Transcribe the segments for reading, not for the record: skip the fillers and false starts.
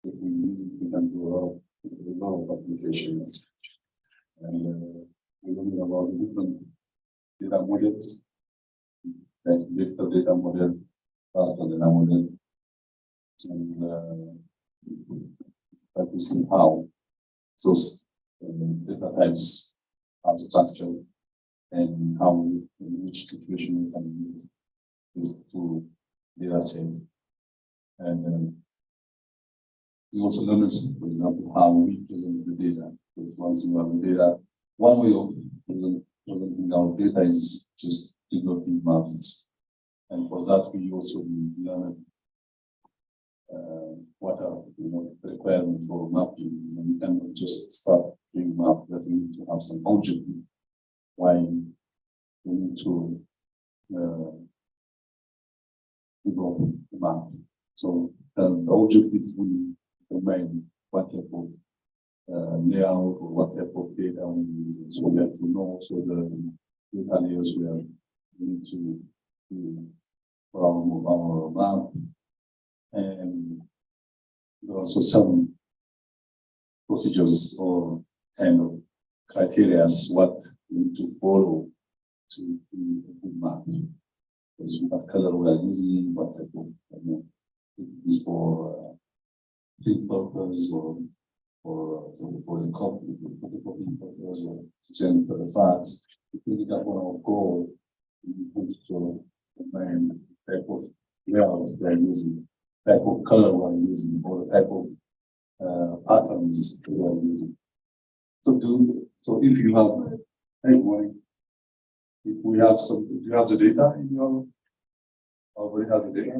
we can do a lot of applications. And we're learning about different data models, like vector data model, raster data model, and try to see how those data types are structured and how, in which situation we can use these two data sets. And we also learn, for example, how we present the data. Because once you have the data, one way of presenting our data is just developing maps. And for that, we also learn what are the requirements for mapping. And you cannot just start doing map, but we need to have some objective. Why we need to develop the map. So the objective will determine what type of layout or what type of data we need. So we have to know also the data layers we need to do for our map. And there are also some procedures or kind of criteria what we need to follow to do a good map. Because we have color we are using, what type of it is for print purpose or for the copy, photocopy purpose or to send for the facts. Depending upon our goal, we need to define the type of layout we are using, type of color we are using, or the type of patterns we are using. So if you have if we have some, do you have the data in your? Already has the data?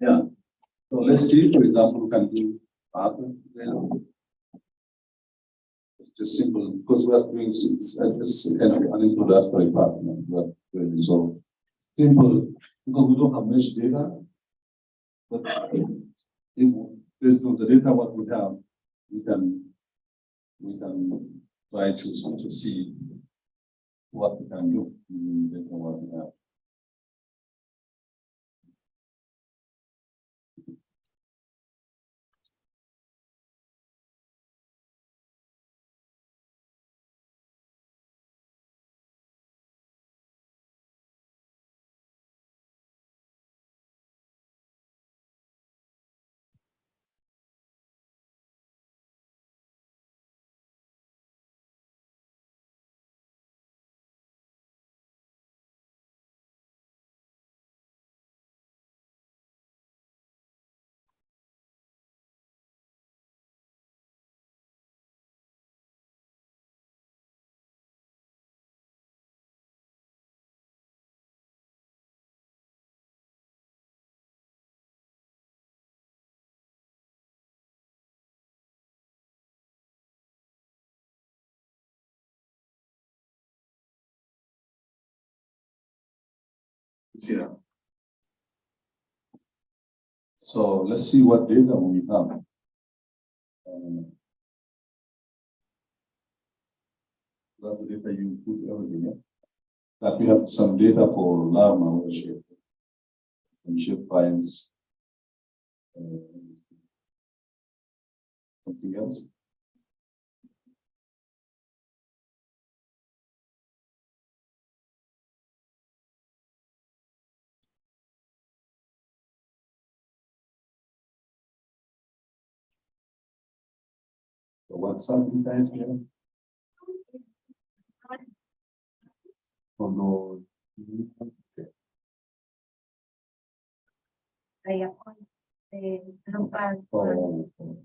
Yeah. So let's see, for example, we can do pattern. It's just simple because we are doing it's just kind of an introductory part. So simple because we don't have much data. But if based on the data what we have, we can try to see what we can do in the data what we have. Yeah. So let's see what data we have. That's the data you put everything. Yeah? Like we have some data for llama shape, some shape files, something else. So what's something that here? Oh no. Okay. Oh.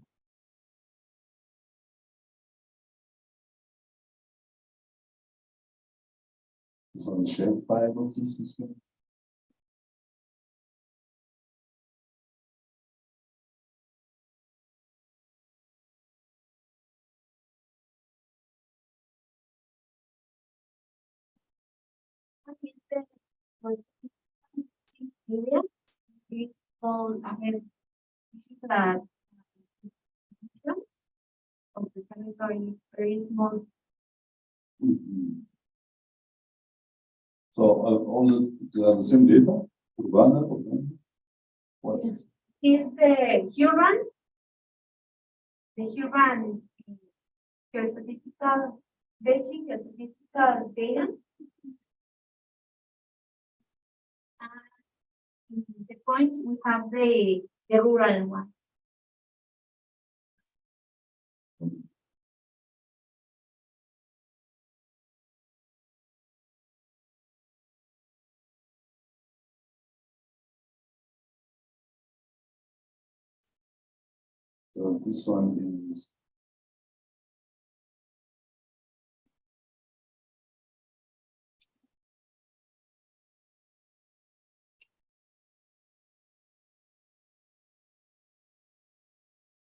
It's on the shape file of this system. So all the same data, Urbana, What's is the urban geostatistical basic geostatistical data. And in the points we have the rural one. so this one is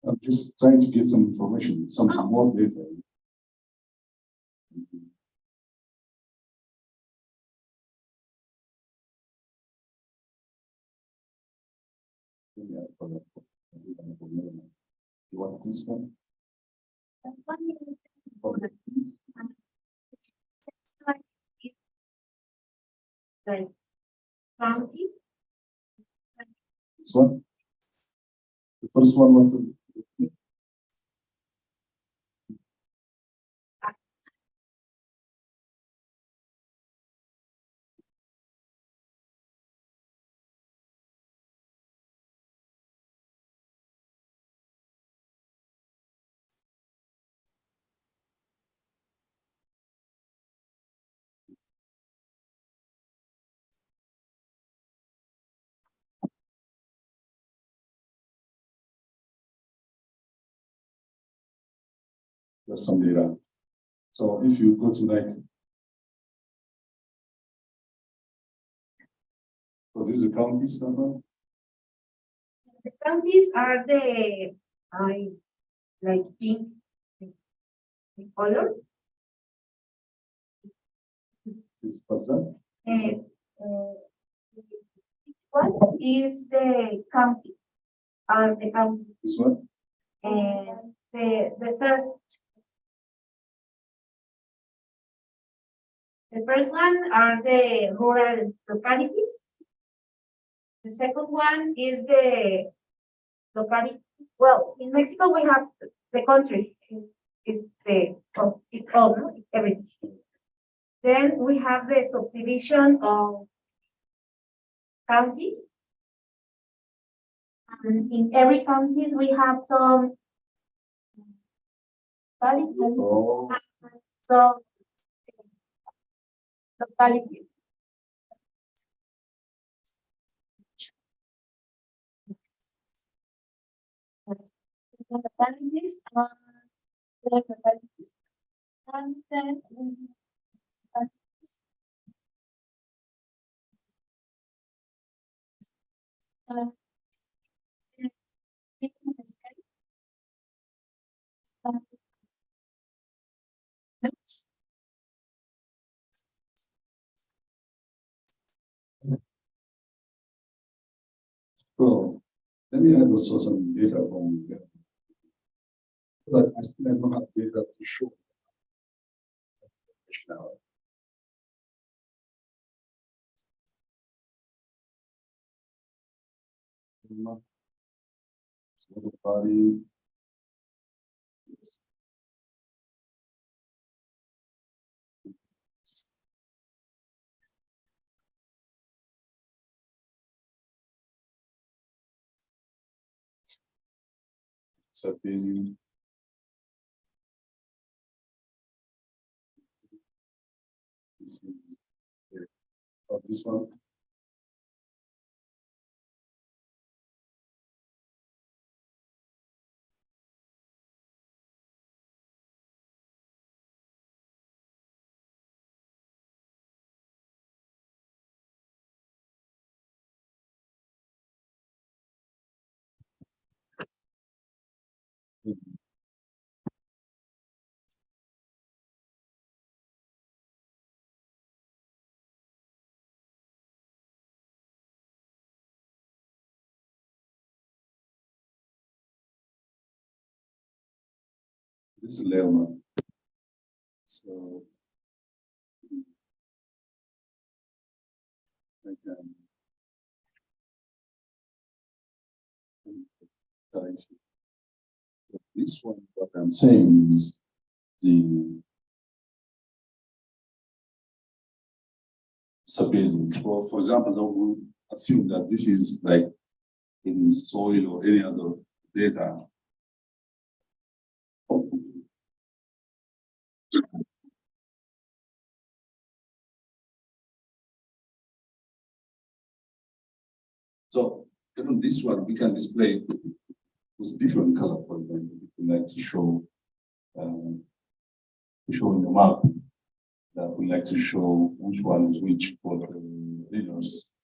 I'm just trying to get some information, some more data. You want this one? That one is like county. This one? The first one was there's some data. So if you go to like, so this is the county number. The counties are the like pink in color. This person. What is the county? The county. This one. And the first one are the rural localities. The second one is the locality. Well, in Mexico we have the country. It's all, no? It's everything. Then we have the subdivision of counties. And in every county we have some localities. Oh. So localities. Localities are the localities. And then we So let me add also some data from there. But I still don't have data to show. Now. So the body. It's a busy. This one. This is Lerma. So I can currency. This one, what I'm saying is the subbasin. For example, we assume that this is like in soil or any other data. So even this one we can display with different color. For example, if we like to show in the map, that we like to show which one is which for the readers.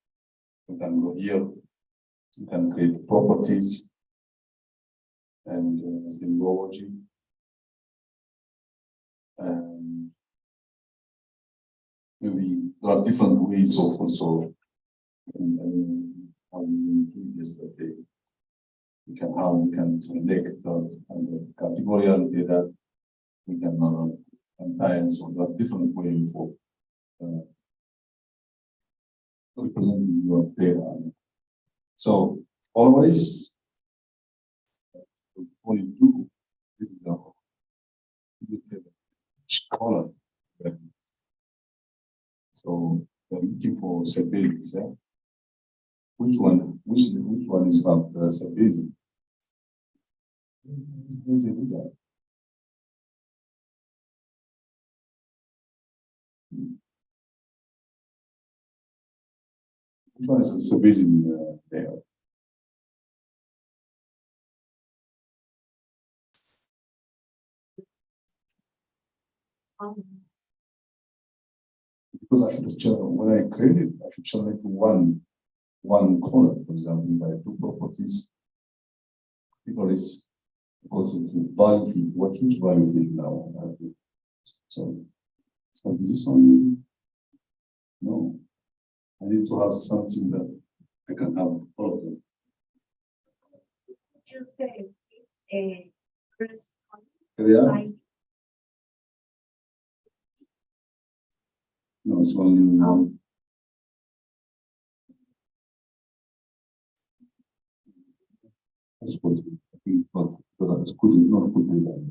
We can go here. You can create properties and symbology. And maybe there are different ways of also how we do this. Okay, we can select the categorical data. We can sometimes so there are different ways of representing your data. So always, when you do each column, so they're looking for subbasin. Yeah? Which one is not the subbasin? Which one is the subbasin there? Because I should when I create it, I should select one column. For example, if I have two properties, because it's value field. Which value field now? So this one, no. I need to have something that I can have all of them. Choose the first Yeah. No, it's only one. I suppose I think it's not, but it's good, not good data.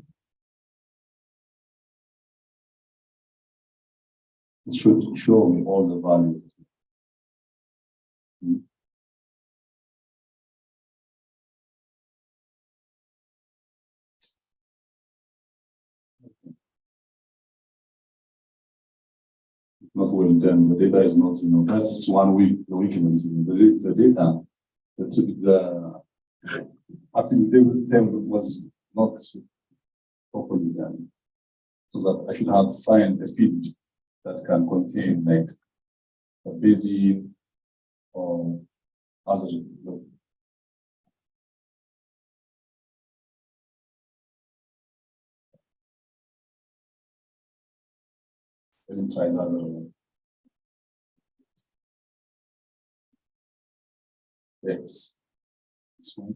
It should show me all the values. Not well done. The data is not, that's 1 week, the weakness. The data, the activity table was not properly done. So that I should have to find a field that can contain like a basin or other. Let me try another one. Yes. This one.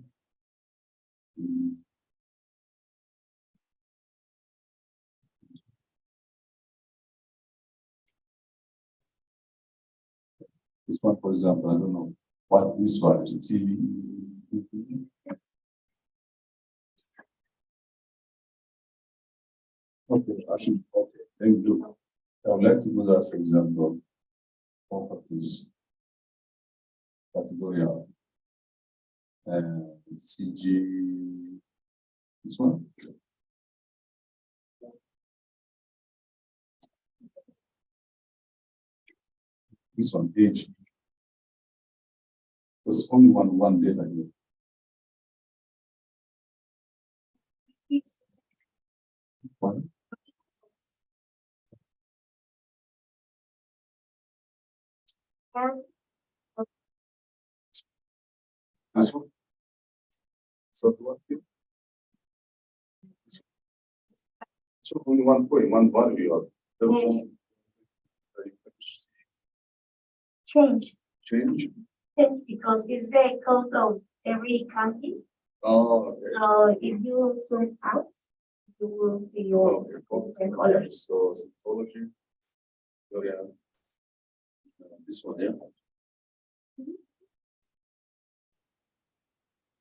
This one, for example, I don't know what this one is. TV. Okay, I should. Okay, thank you. I would like to do that, for example, properties, categorical, and CG. This one. This one, age. There's only one data here. One. This one. So what? So only 1 point, one value. Change. Change. Because it's the code of every county. Oh, okay. So if you zoom out, you will see your different colors. So symbology. Oh, yeah. This one, yeah.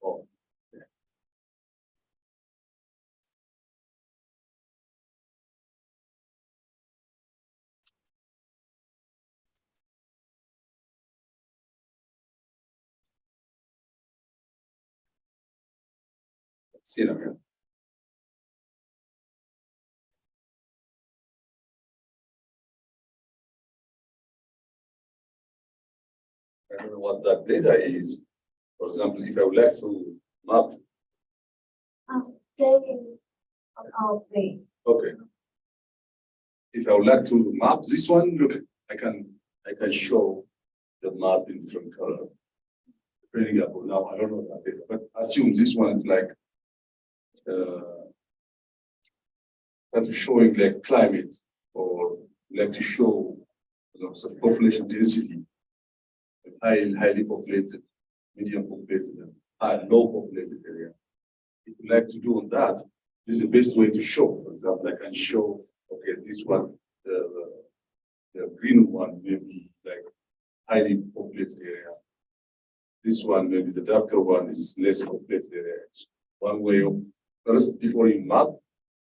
Oh, yeah. scenario. I don't know what that data is. For example, if I would like to map. Okay. Okay. If I would like to map this one, look, I can show the map in different color. Depending upon now, I don't know that data, but assume this one is like that is showing like climate or like to show some population density, highly populated, medium populated, and low populated area. If you like to do on that, this is the best way to show. For example, I can show, okay, this one, the green one may be like highly populated area. This one, maybe the darker one is less populated area. One way of, first, before you map,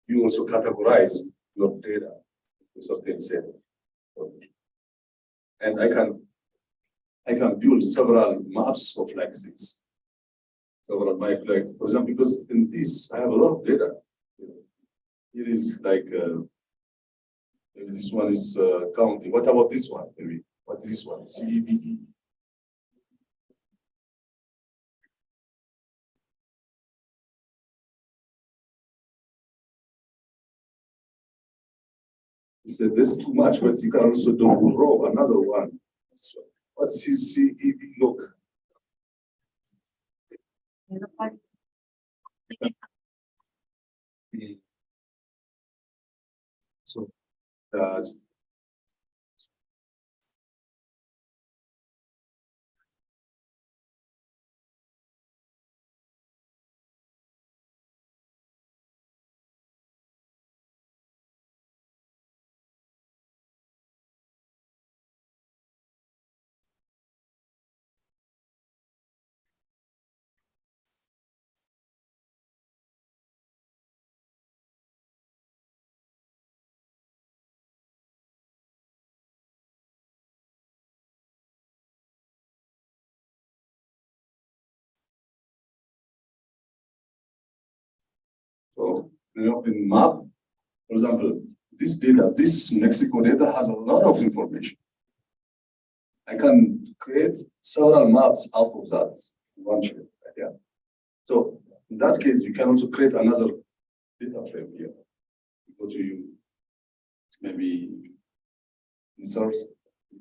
you also categorize your data to a certain set. And I can build several maps of like this. Several map, like, for example, because in this I have a lot of data. It is like maybe this one is county. What about this one? Maybe what is this one? CEBE. He said this is too much, but you can also do row another one. What's his CEB look? So in map, for example, this data, this Mexico data has a lot of information. I can create several maps out of that one shape. Yeah. So in that case, you can also create another data frame here. You go to you, maybe insert,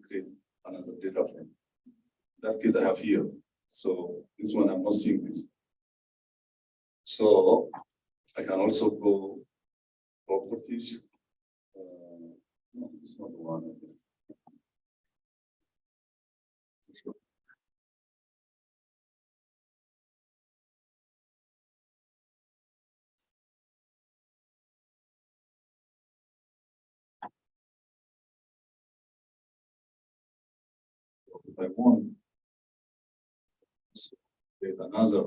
create another data frame. In that case, I have here. So this one, I'm not seeing this. So I can also go properties. No, it's not the one. If I want to create another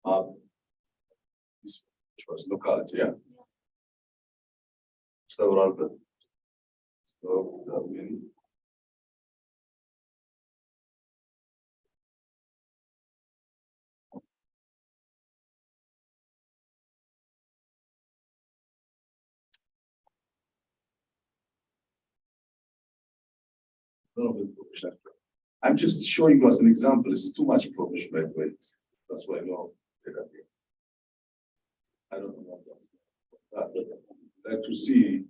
map, this which was locality, yeah. Several, so that many. I'm just showing you as an example. It's too much information, by the way. That's why I know data here. I don't know what that's. I'd like to see.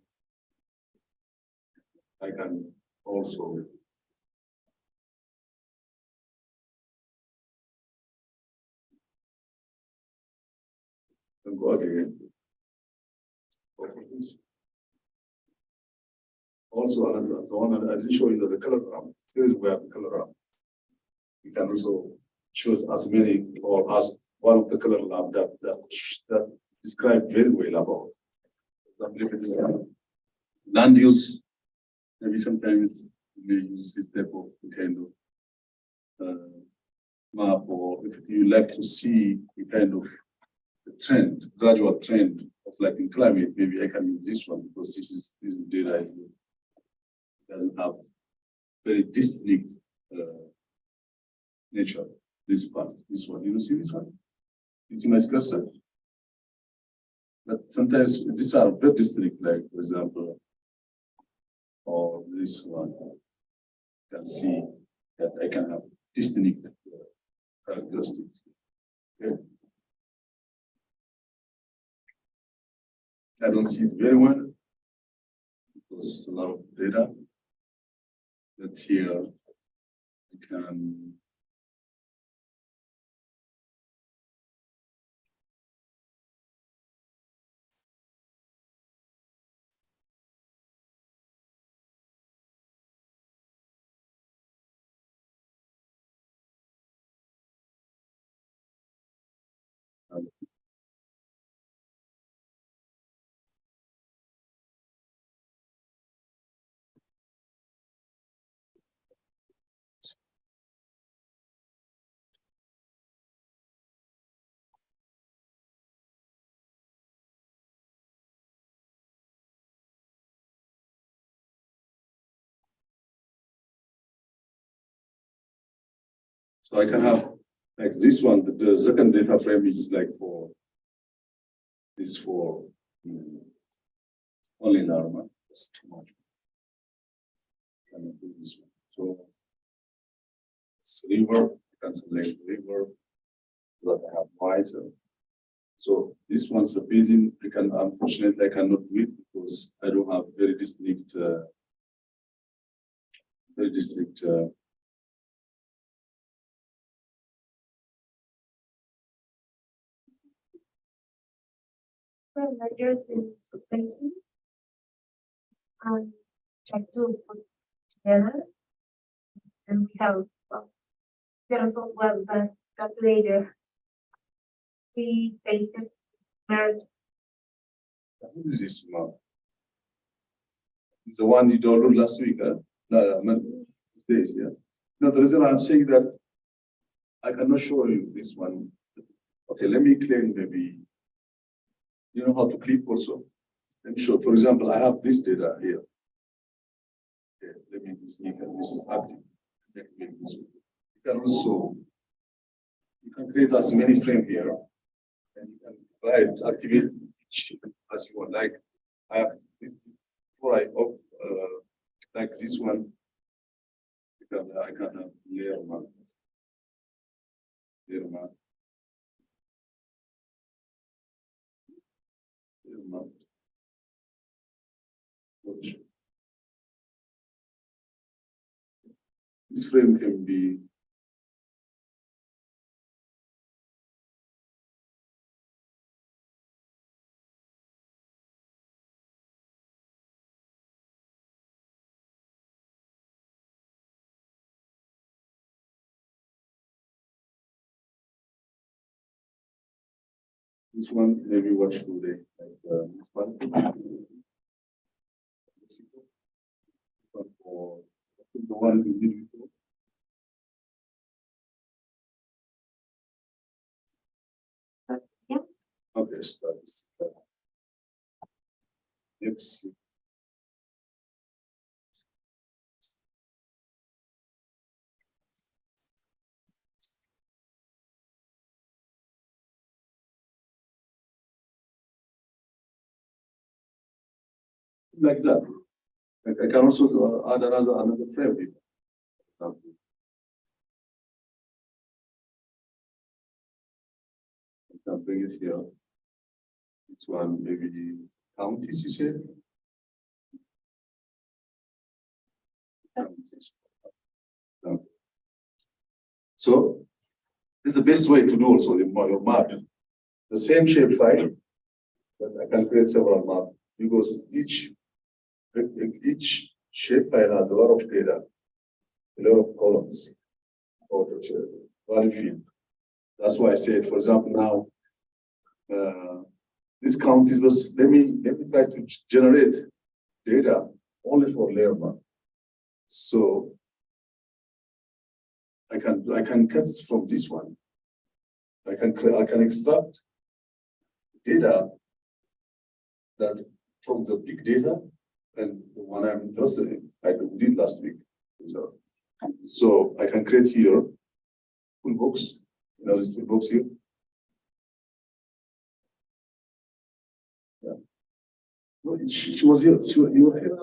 I can also. Go again. Also, another one I didn't show you the color ramp. Here is where the color ramp. You can also choose as many or as one of the color lamp that describe very well about. For example, if it's land use, maybe sometimes you may use this type of kind of map, or if you like to see the kind of trend, gradual trend of like in climate, maybe I can use this one because this is data. It doesn't have very distinct nature. This part, this one. You see this one? You see my cursor? But sometimes these are very distinct, like for example, or this one, you can see that I can have distinct characteristics. Okay. I don't see it very well because a lot of data. But here you can so I can have like this one, the second data frame is like for this for only Narma. That's too much. Cannot do this one. So it's river, you can select river that I have white. So this one's a basin. I can unfortunately I cannot do it because I don't have very distinct Ledgers in basin. Try to put together, and we have the result was the calculator. We pasted merge. What is this map? It's the one you downloaded last week, huh? No, days, yeah. No, the reason I'm saying that I cannot show you this one. Okay, let me claim maybe. You know how to click also? Let me show. For example, I have this data here. Okay, let me this is active. Let me make this. You can also create as many frames here, and you can activate as you want. Like I have this before I like this one. I can have layer map. Layer map. Layer map. This frame can be this one, maybe what should they like this one? For the one we did before. Yeah. Okay, statistics. Let's see. Like that. I can also add another frame. I can bring it here. This one maybe counties, you said? Counties. So this is the best way to do also your map. The same shape file, but I can create several maps because each shape file has a lot of data, a lot of columns, or value field. That's why I said, for example, now this count is was let me try to generate data only for layer map. So I can cut from this one. I can extract data that from the big data and the one I'm interested in, like we did last week. So I can create here toolbox, this toolbox here. She was here. You were here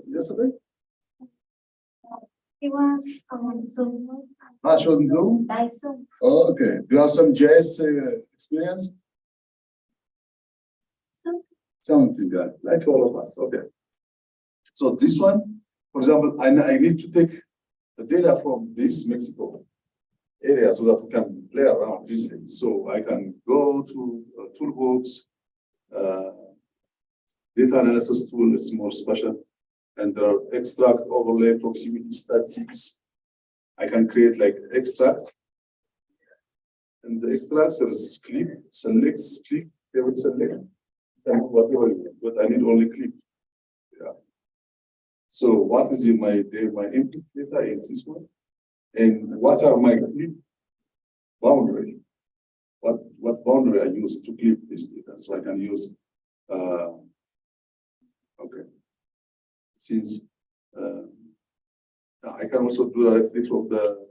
yesterday? It was on Zoom. Ah, she was in Zoom? By Zoom. Oh, okay. Do you have some JS experience? Something like all of us. Okay. So this one, for example, I need to take the data from this Mexico area so that we can play around easily. So I can go to toolbox, data analysis tool. It's more special, and there are extract, overlay, proximity, statistics. I can create like extract, and the extracts there is click, select, click, favorite select, and whatever you want. But I need only click. Yeah. So what is in my input data is this one, and what are my clip boundary? What boundary I use to clip this data? So I can use. Okay. Since I can also do directly from the.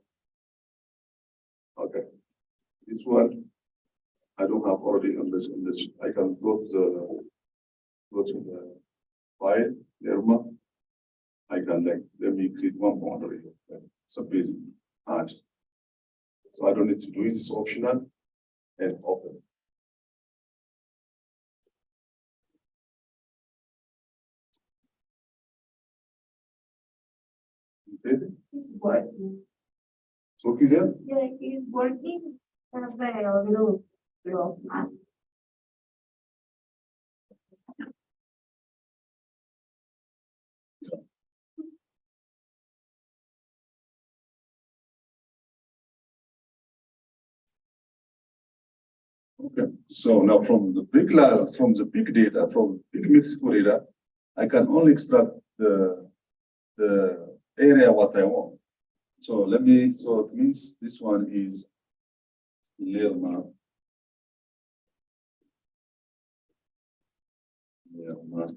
Okay. This one I don't have already on this. I can go to the file, Irma. I can let me create one boundary. It's a basic add. So I don't need to do it. It's optional and open. Okay. It's working. So is it? Yeah, it's working. That's the little map. Okay. So now from the big data, from big Mexico data, I can only extract the area what I want. So so it means this one is layer map. Layer map.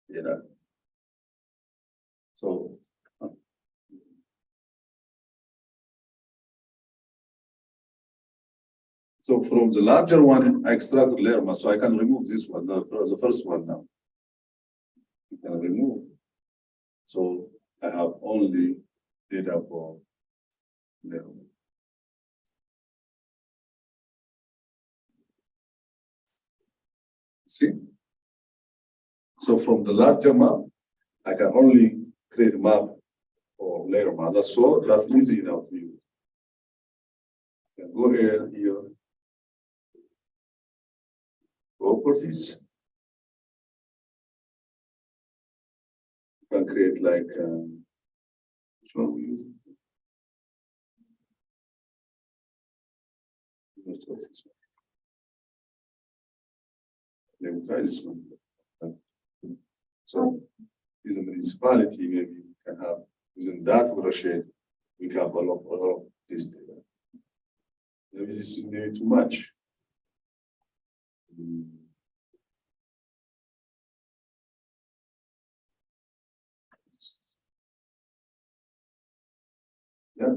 Yeah. So from the larger one, I extract the layer map, so I can remove this one, the first one now. You can remove. So I have only data for layer map. See? So from the larger map, I can only create a map for layer map. That's easy enough to use. You can go here, properties. You can create like which one we use? What's this one? Let me try this one. So is a municipality, maybe we can have within that watershed, we can have a lot of this data. Maybe this is maybe too much. Yeah.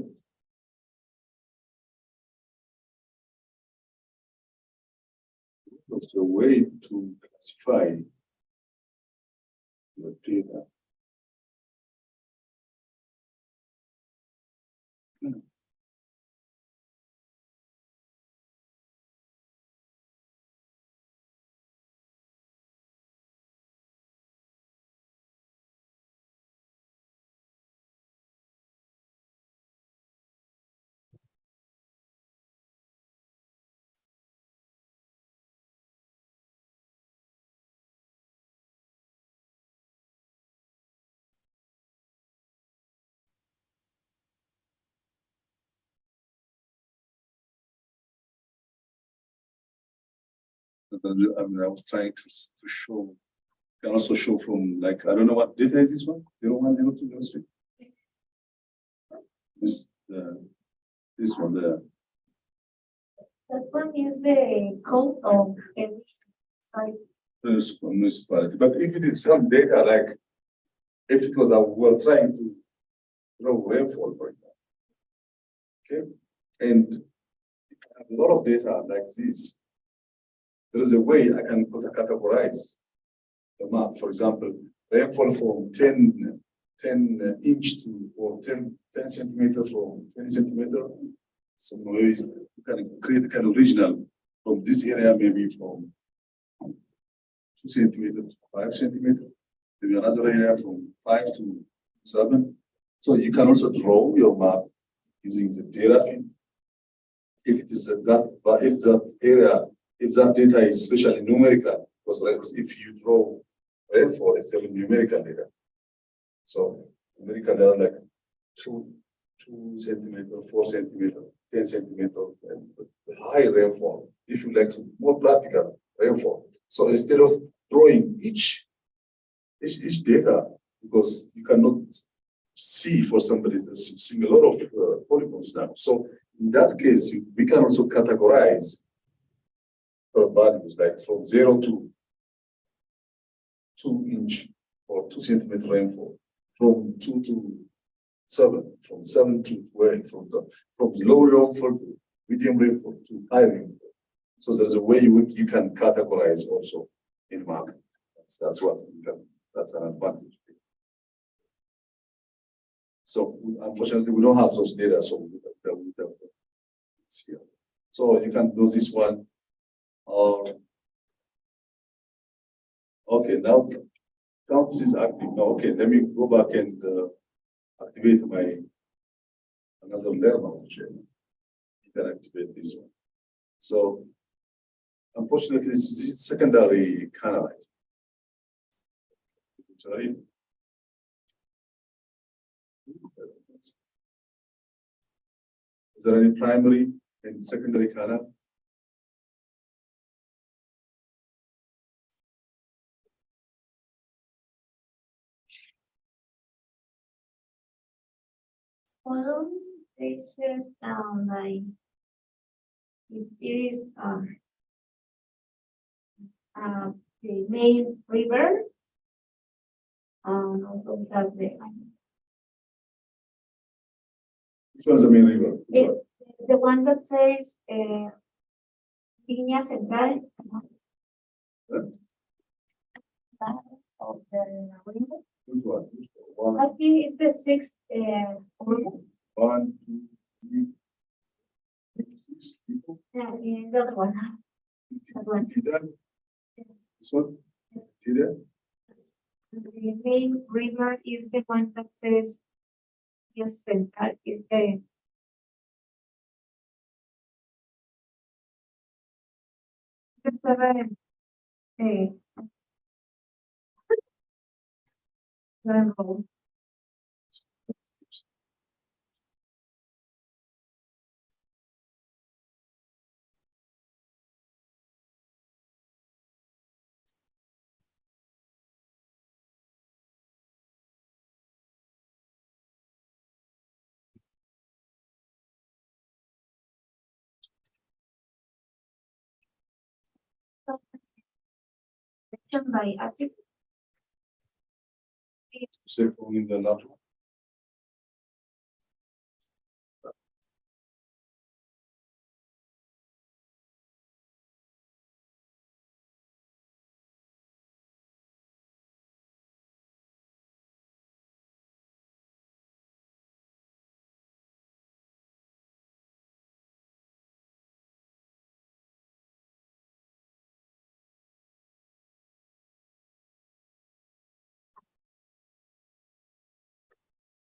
That's a way to classify your data. I mean, I was trying to show. Can also show from like I don't know what data is this one. 01, 02, 03. This one there. That one is the code of every municipality. But if it is some data like if it was we're trying to know rainfall, for example. Okay, and a lot of data like this. there is a way I can categorize the map. For example, rainfall from 10 inch to or 10 centimeter from 20 centimeter. Some ways you can create a kind of regional from this area, maybe from 2 centimeter to 5 centimeter, maybe another area from 5 to 7. So you can also draw your map using the data feed. If it is that, but if that area, if that data is especially numerical, because if you draw rainfall, it's a numerical data. So numerical data like 2 centimeter, 4 centimeter, 10 centimeter, and high rainfall. If you like to more practical rainfall. So instead of drawing each data, because you cannot see for somebody that's seeing a lot of polygons now. So in that case, we can also categorize values like from 0 to 2 inch or 2 centimeter rainfall, from 2 to 7, from 7 to 12, from low rainfall to medium rainfall to high rainfall. So there's a way you can categorize also in map. That's what we can, that's an advantage. So unfortunately, we don't have those data, so we it's here. So you can do this one. Okay, now this is active. Now, okay, let me go back and activate my another learner chain. You can activate this one. So unfortunately, this is secondary canalite. Sorry. Is there any primary and secondary canal? Well, they said like if there is the main river, also we have Which one is the main river? the one that says linea central of the river. Which one? I think it's the sixth. 1, 2, 3, 6 people. Yeah, the other one. This one? Here? The main river is the one that says yes, central is the seven. Level. Section by attribute. Say only the large one.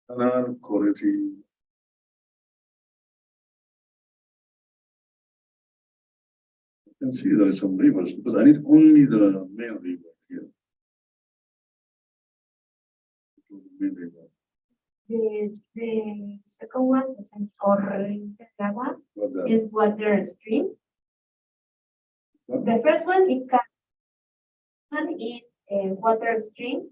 Canal correctly. You can see there is some rivers because I need only the main river here. The main river. The second one is an What's that? is water stream. What? The first one is a water stream.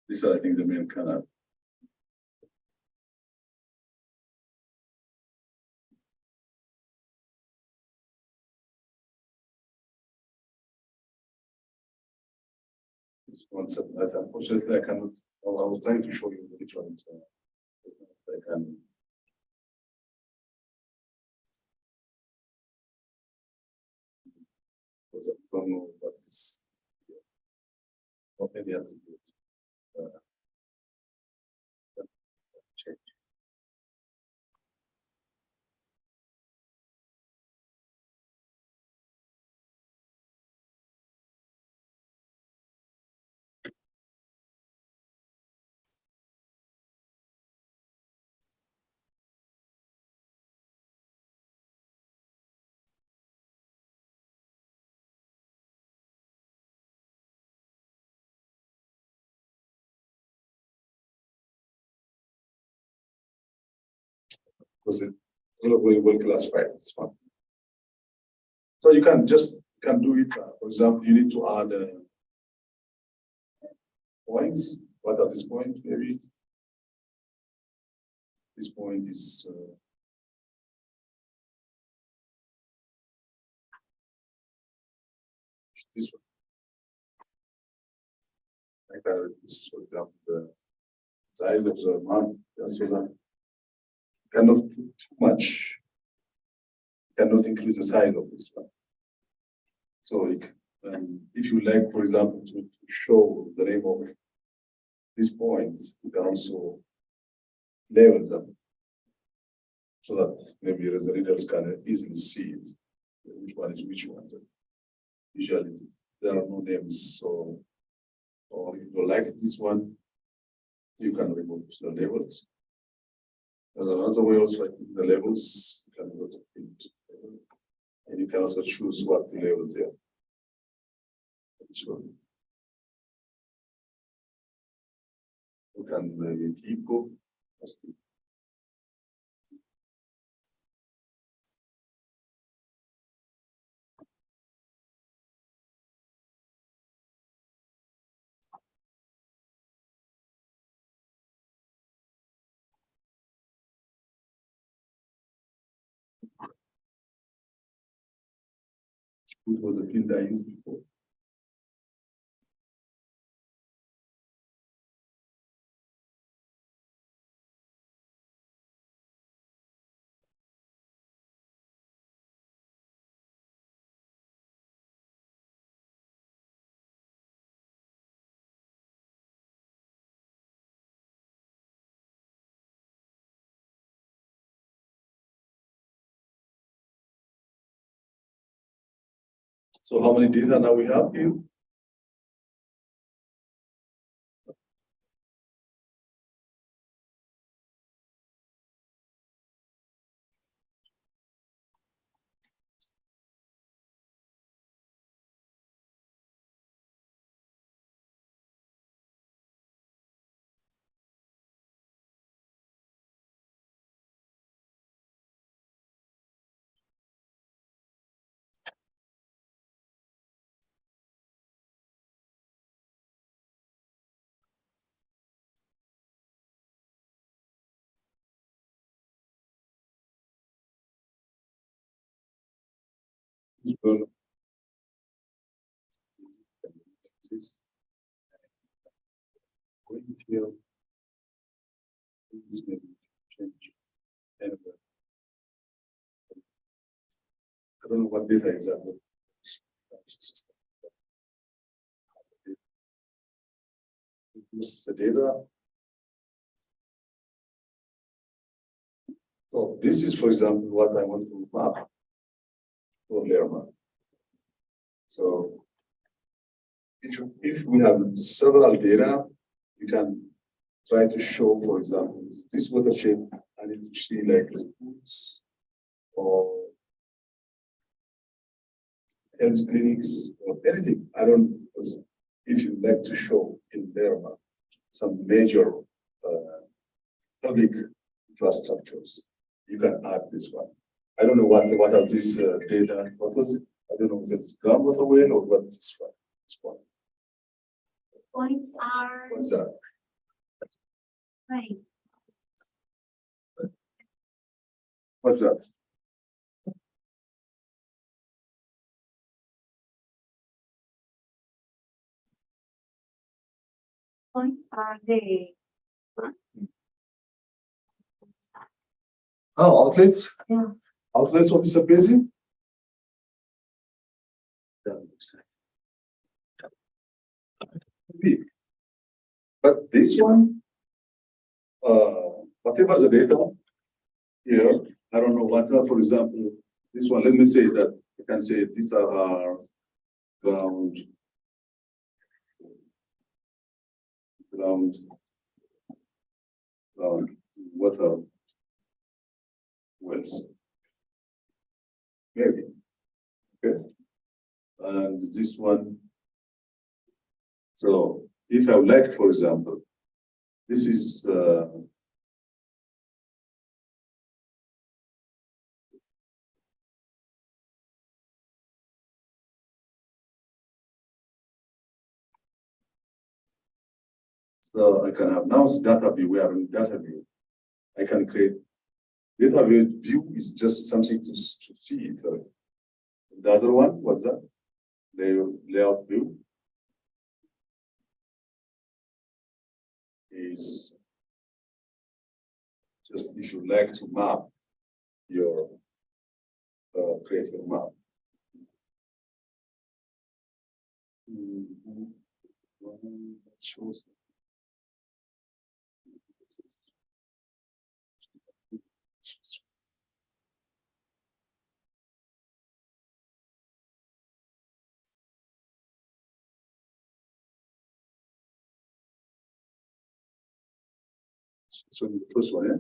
These are, I think, the main canal. This one set that unfortunately I cannot. Well, I was trying to show you the different. I can. Because I don't know what is. What any other change. Because it's not very well classified. This one. So you can just do it. For example, you need to add points. What are these points? Maybe this point is this one. Like that is, for example, the size of the map. So that cannot put too much. Cannot increase the size of this one. So if you like, for example, to show the name of these points, you can also label them so that maybe the readers can easily see it, which one is which one. Usually there are no names, so or if you don't like this one, you can remove the labels. And another way also, like the labels, you can go to print, and you can also choose what the labels are. Which one? You can make equal. It was a field I used before. So how many data now we have here? I don't know what data exactly. This is the data. So this is, for example, what I want to map for layer map. So if we have several data, you can try to show, for example, this watershed. I need to see like schools or health clinics or anything. I don't. If you like to show in layer map some major public infrastructures, you can add this one. I don't know what are these data. What was it? I don't know if it's groundwater well or what is this one. This one. Points are. What's that? Right. What's that? Points are the. Oh, outlets? Yeah. Outlets of a basin? Big. But this one, whatever the data here, I don't know what, for example, this one, let me say that you can say these are our ground, water wells. Maybe. Okay. And this one, so if I would like, for example, this is so I can have now data view. We are in data view. I can create data view is just something to see it. The other one, what's that? Layout view is just if you like to map your create your map. That shows. So the first one, yeah.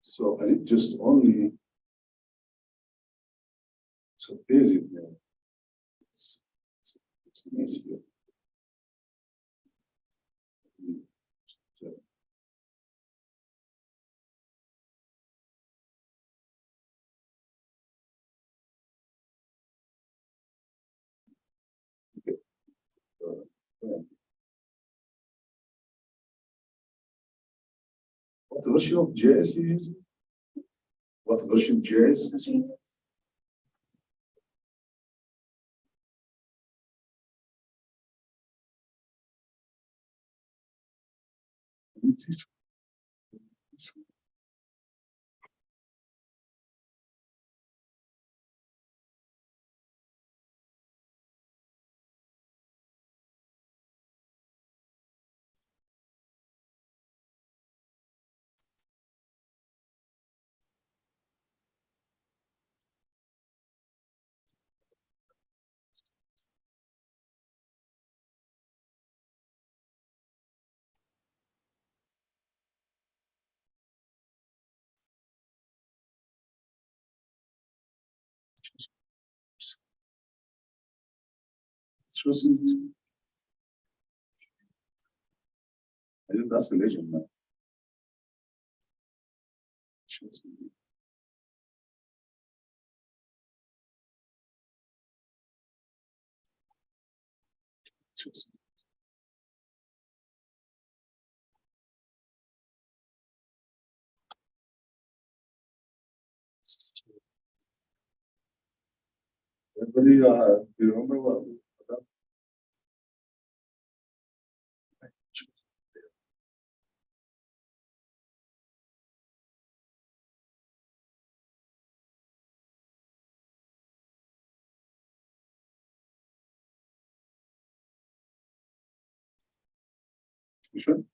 So I need just only so basic. Yeah. It's nice here. So, okay. Yeah. What version of JS you using? What version of JS is using? Shows me. I didn't ask the legend now. Shows me. Shows me. Everybody, you remember what? Which one?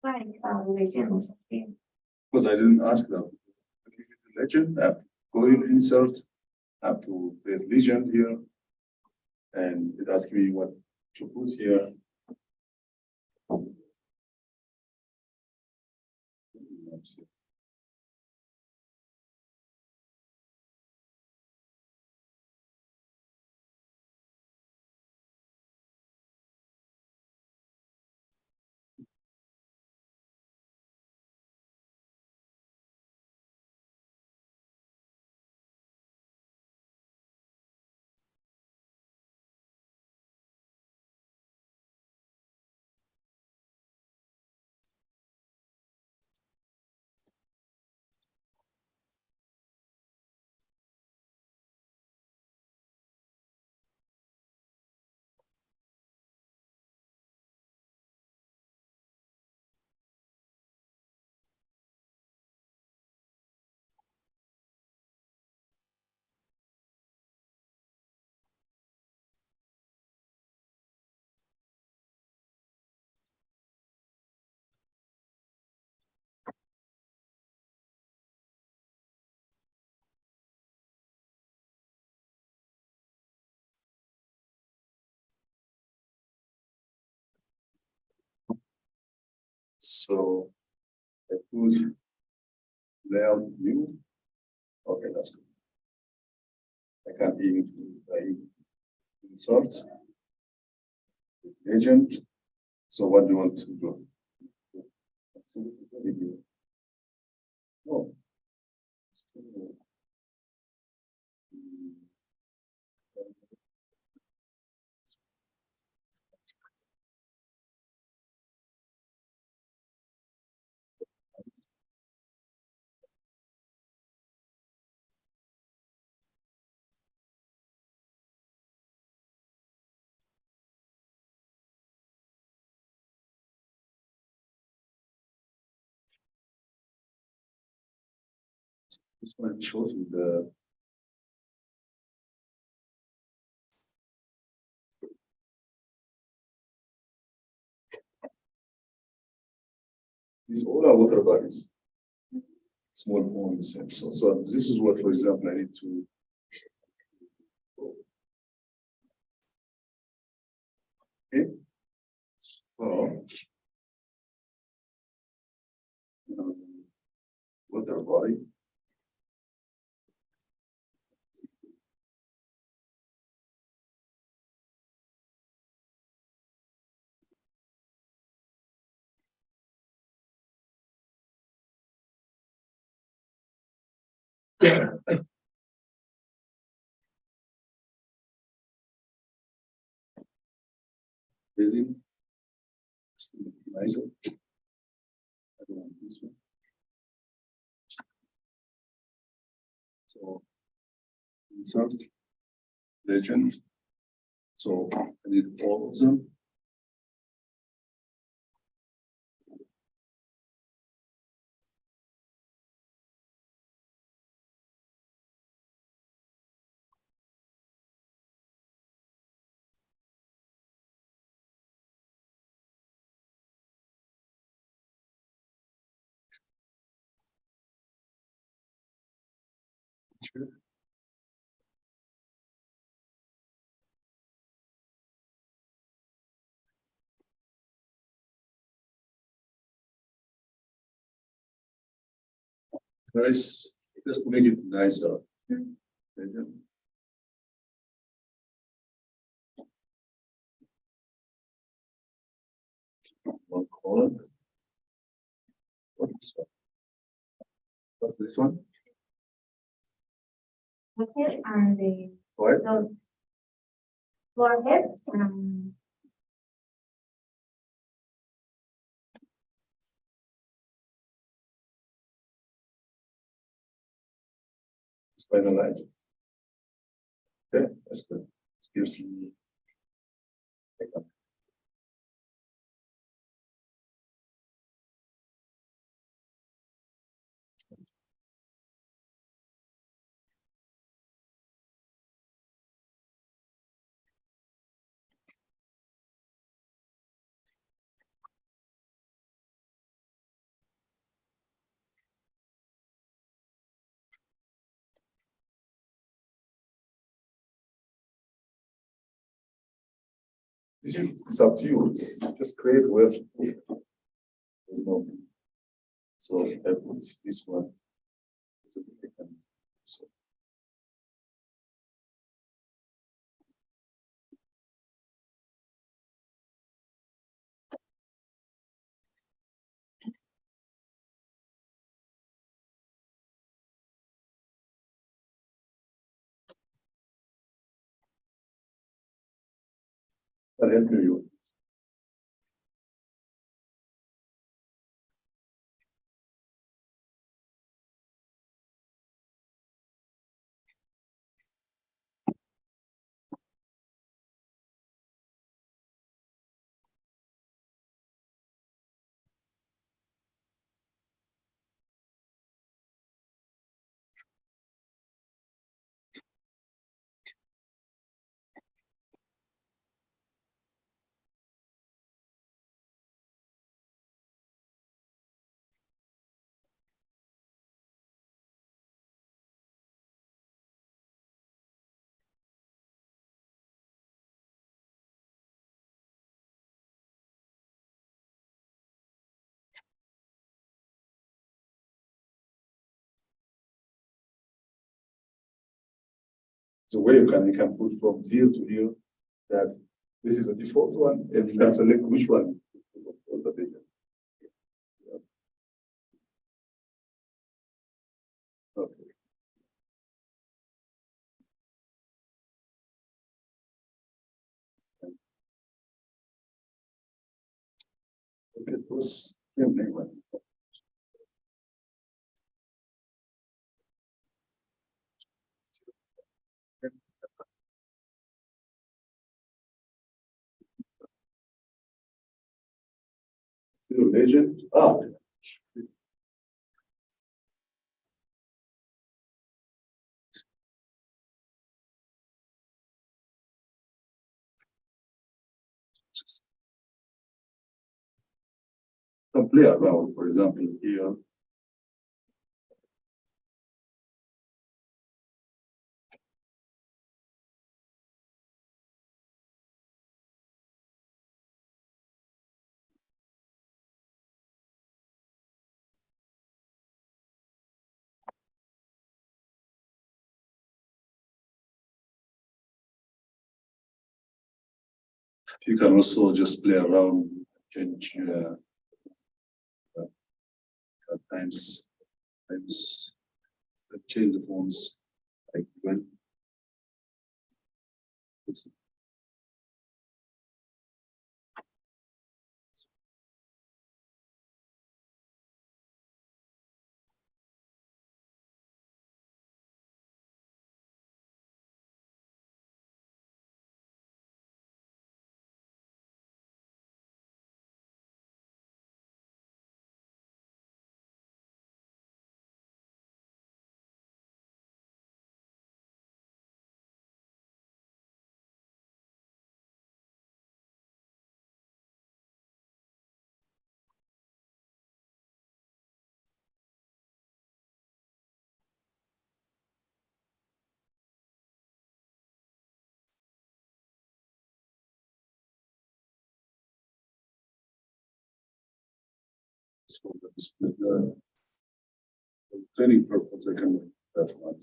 Right. Legends. Because I didn't ask them. The legend, I have to go in insert, I have to create legend here, and it asks me what to put here. So I put layout view. Okay, that's good. I can insert agent. So what do you want to do? Oh. This one shows you the these all are water bodies. Small ponds. So this is what, for example, I need to. Okay. So water body. Basin. Nice. I don't want this one. So insert legend. So I need all of them. Sure. Nice, just to make it nicer. Legend. One column. What's this one? Okay, and the What? forehead, It's finalized. Okay, that's good. It gives me. This is up to you. It's just create where to put it. There's no. So I put this one. So I'll help you. the way you can put from here to here, that this is a default one, and you can select which one on the data. Okay. Okay, it was one. Legend. Ah. Some play around, for example, here. You can also just play around, change times change the fonts like when. For the training purpose, I can make that one.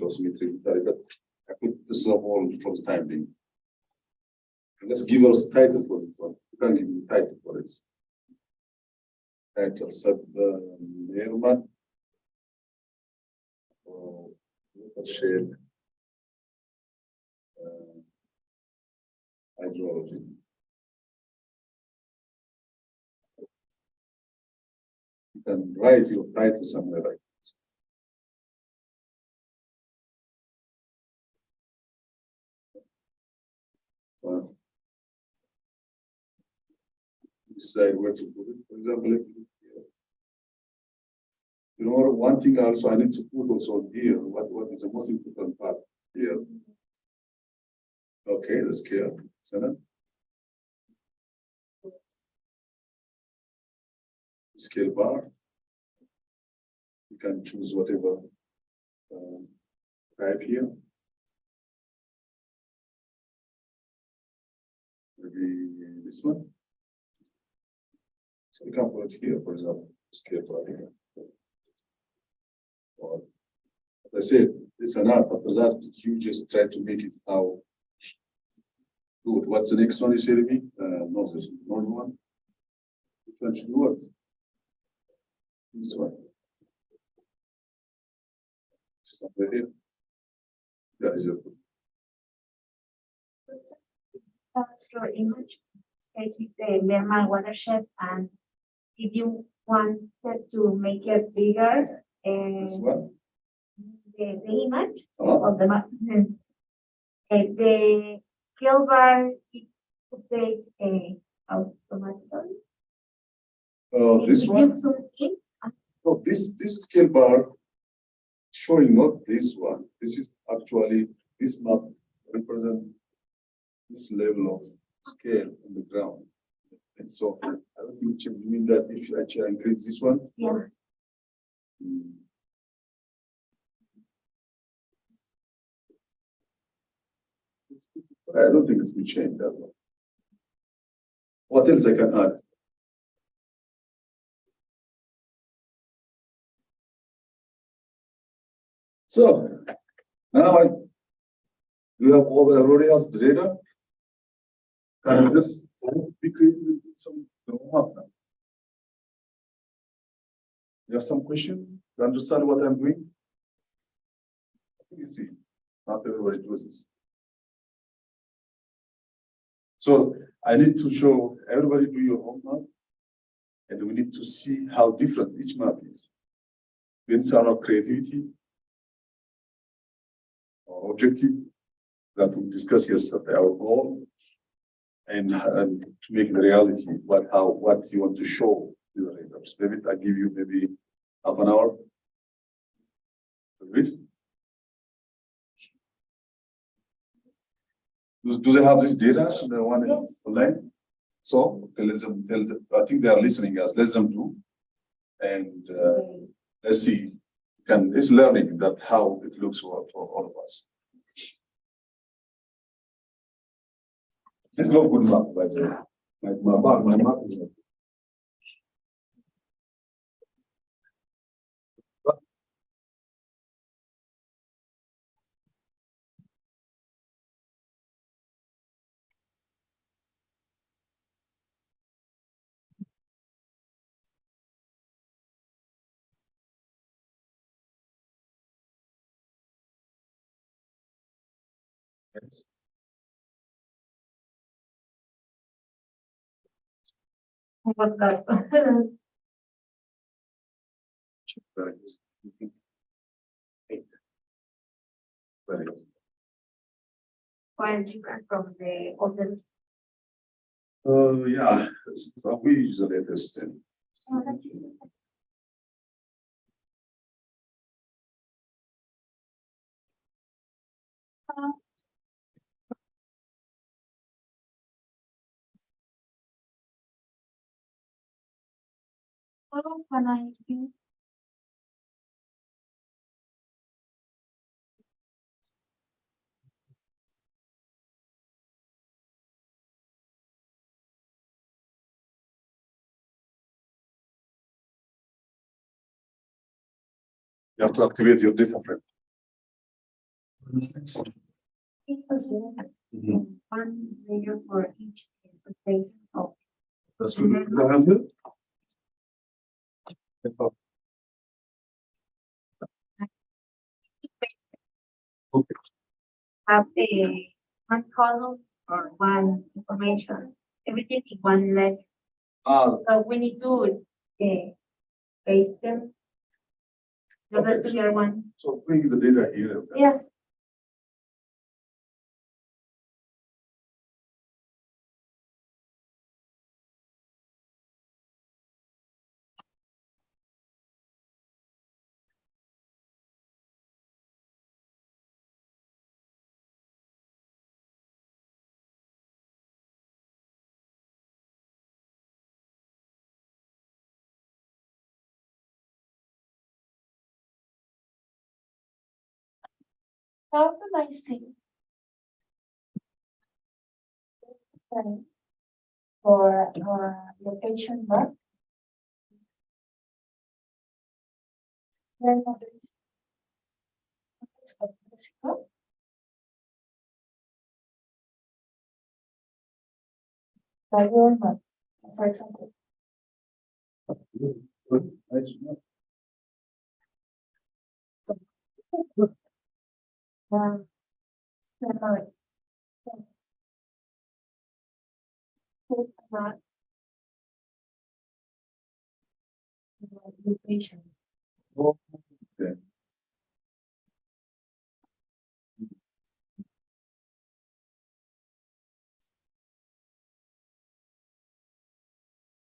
Shows me three, but I put this on hold for the time being. And let's give us title for it. You can give me title for it. Title sub Nerma. Shade hydrology. You can write your title somewhere like this. Decide where to put it. For example, you know, one thing also I need to put also here, what is the most important part here. Okay, the scale, scale bar. You can choose whatever type here. Maybe this one. So you can put it here, for example, scale bar here. Or, as I said, it's an art, but for that, you just try to make it how good. What's the next one you say to me? Not this normal one. Which one should do what? This one. Stop right here. That is your Your image space is the Lerma watershed, and if you wanted to make it bigger, this one. the image Uh-huh. of the map, the scale bar it updates automatically. This If one. you zoom in, No, this scale bar showing not this one. This is actually this map represent this level of scale on the ground. And so I don't think you mean that if you actually increase this one. Yeah. I don't think it will change that one. What else I can add? So now we have already has the data. Can I just be creating some map now? You have some question? You understand what I'm doing? I think you see, not everybody does this. So I need to show everybody do your own map, and we need to see how different each map is. It's our creativity or objective that we discussed yesterday, our goal, and to make the reality what you want to show to the readers. David, I give you maybe half an hour. Good. Do they have this data? The one online? So okay, let them tell them, I think they are listening us. Let them do, and let's see. It's learning that how it looks for all of us. This is not good map, by the way. My map is not. What that? Very good. Quite different from the other. Yeah, we use the latest thing. How can I do? You have to activate your data frame. One layer for each face of That's good. Okay. have a one column or one information, everything in one ledger. So we need to paste them. In order to get one. So bring the data here. Yes. How can I see? For location map. Then what is Mexico? By map, for example. Nice. Memories. Location. Okay.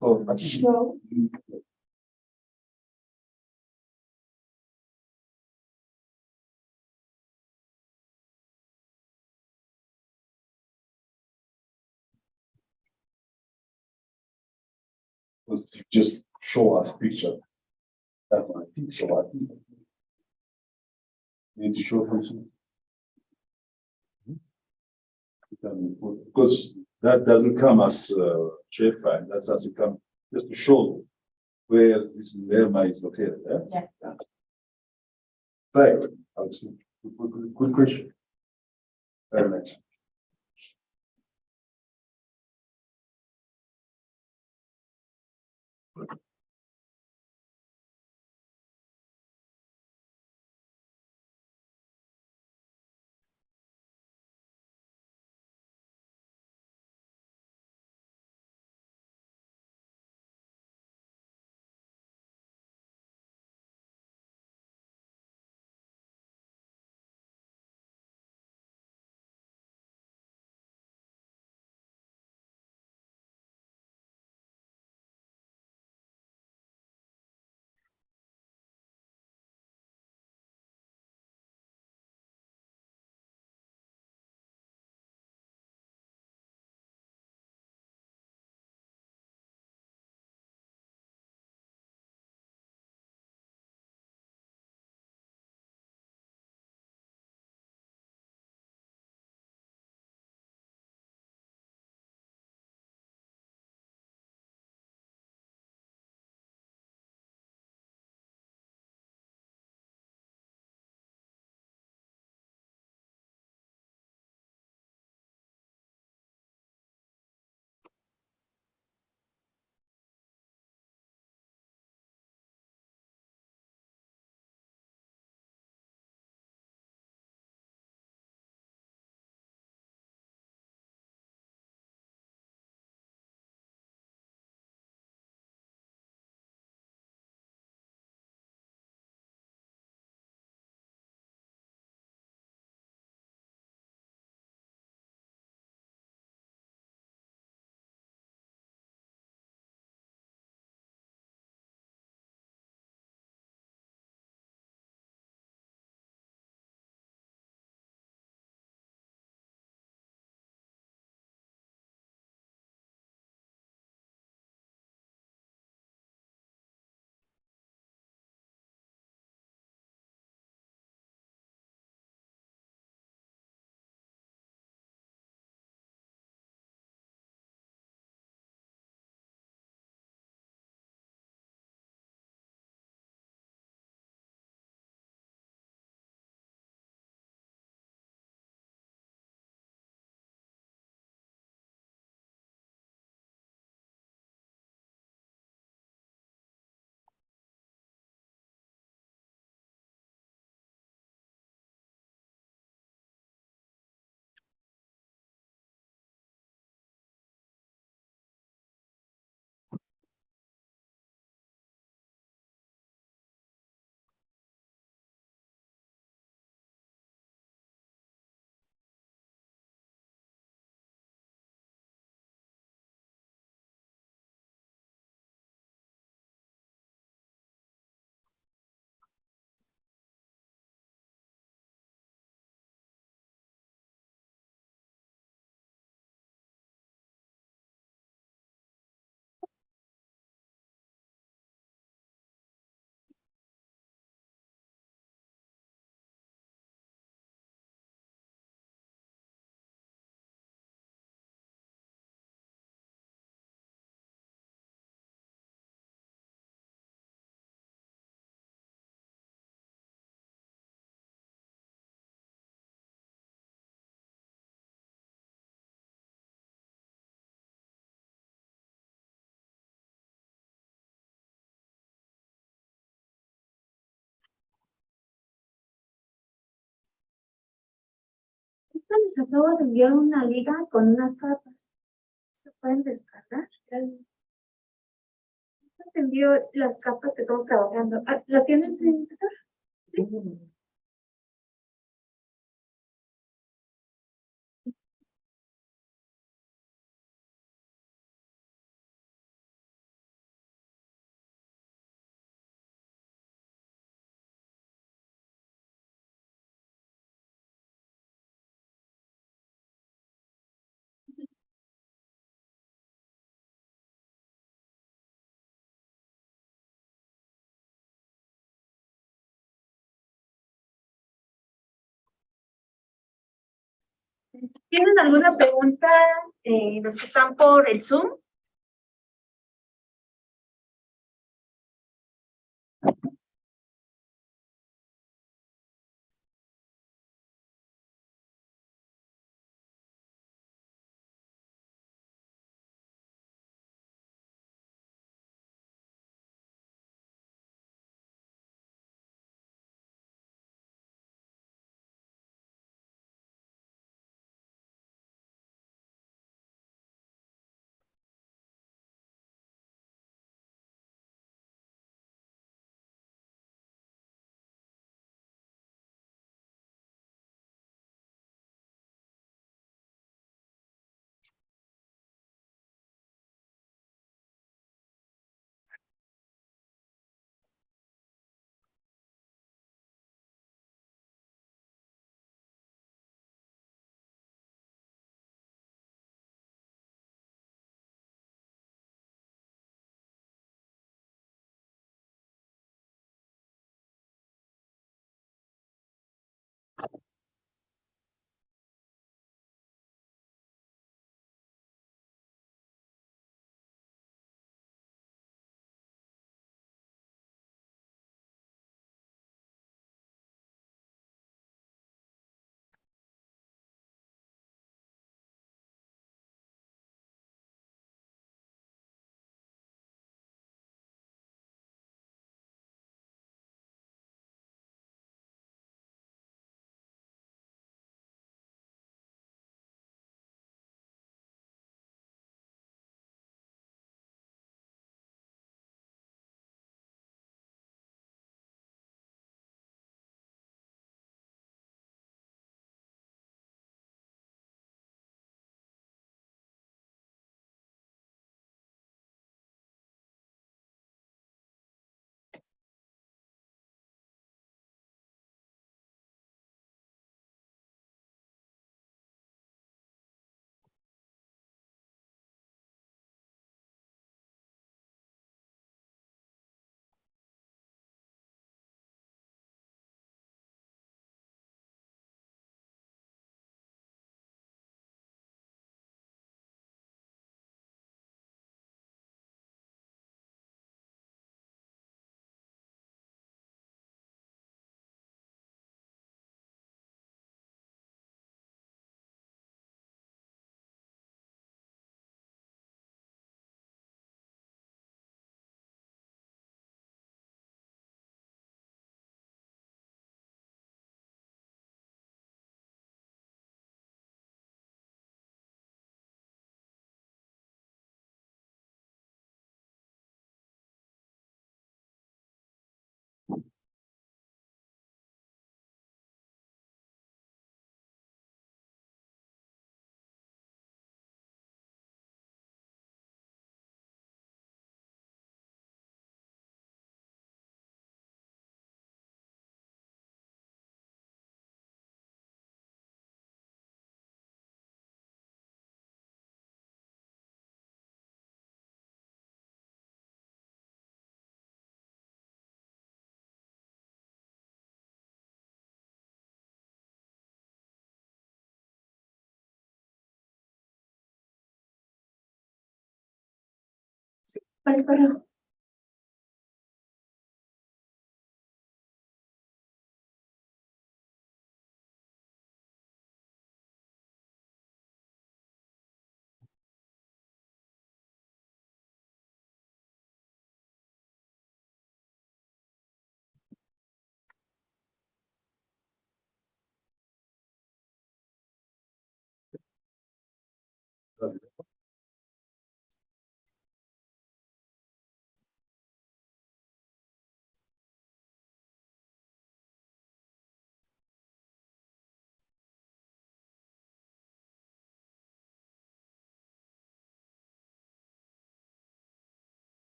Oh, Show. was to just show us picture. That one, I think so. I think. Need to show something. Because that doesn't come as shapefile. That doesn't come just to show where this lerma is located. Yeah. Right. Good question. Very nice. Les acabo de enviar una liga con unas capas. Se pueden descargar. Te envío las capas que estamos trabajando. ¿Las tienes en Twitter? Sí. ¿Tienen alguna pregunta los que están por el Zoom? Para el correo.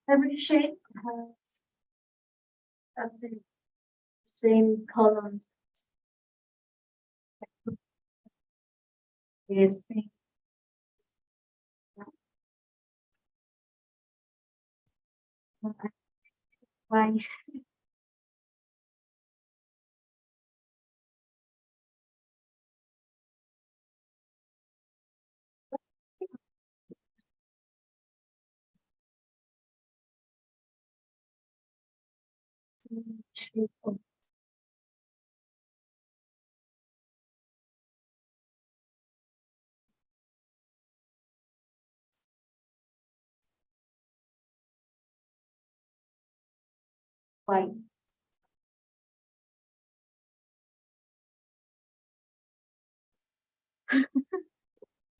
Every shape has the same columns. Why? Why?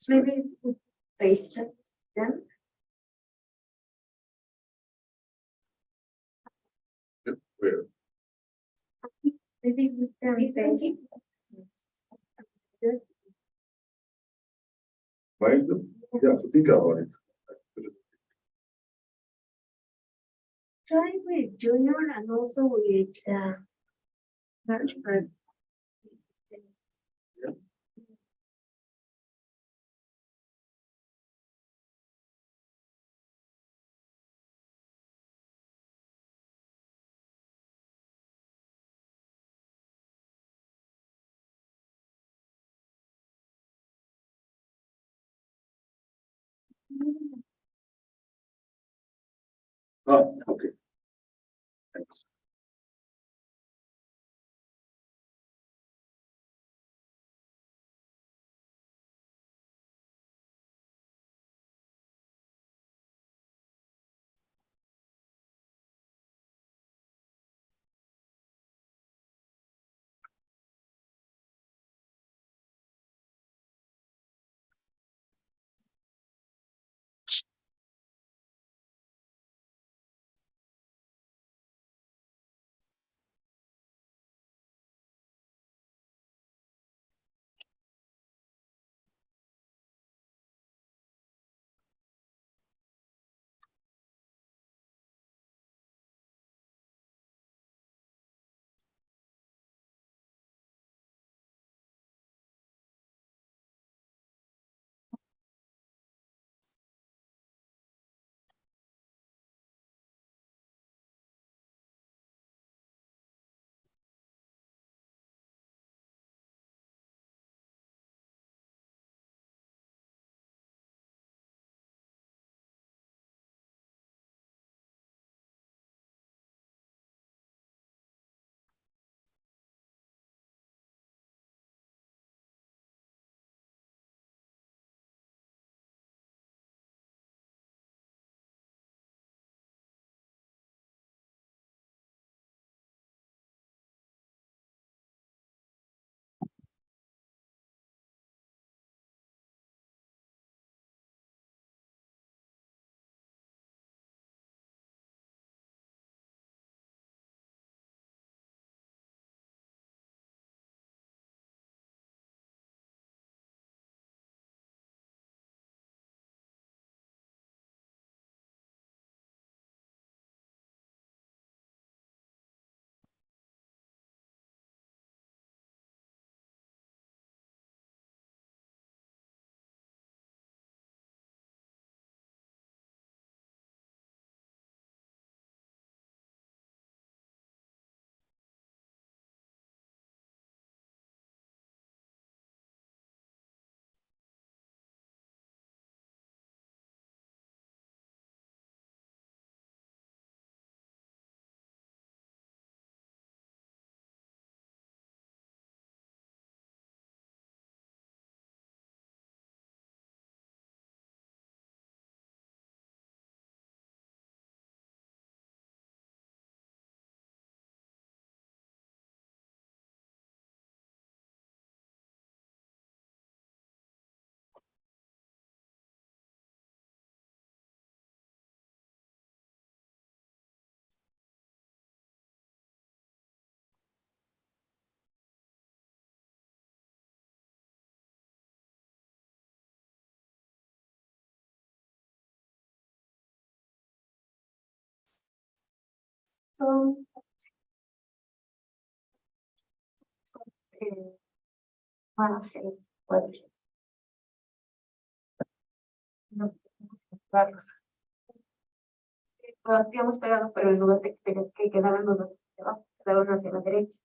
Maybe we paste them. Where? Maybe we can paste. Mind them? Yeah, so think about it. Try with junior and also with large bird. Yeah. Ah, okay. Thanks. So, one of the nos Vargas. Lo habíamos pegado, pero en lugar de que quedaran los dos hacia abajo, quedaron hacia la derecha.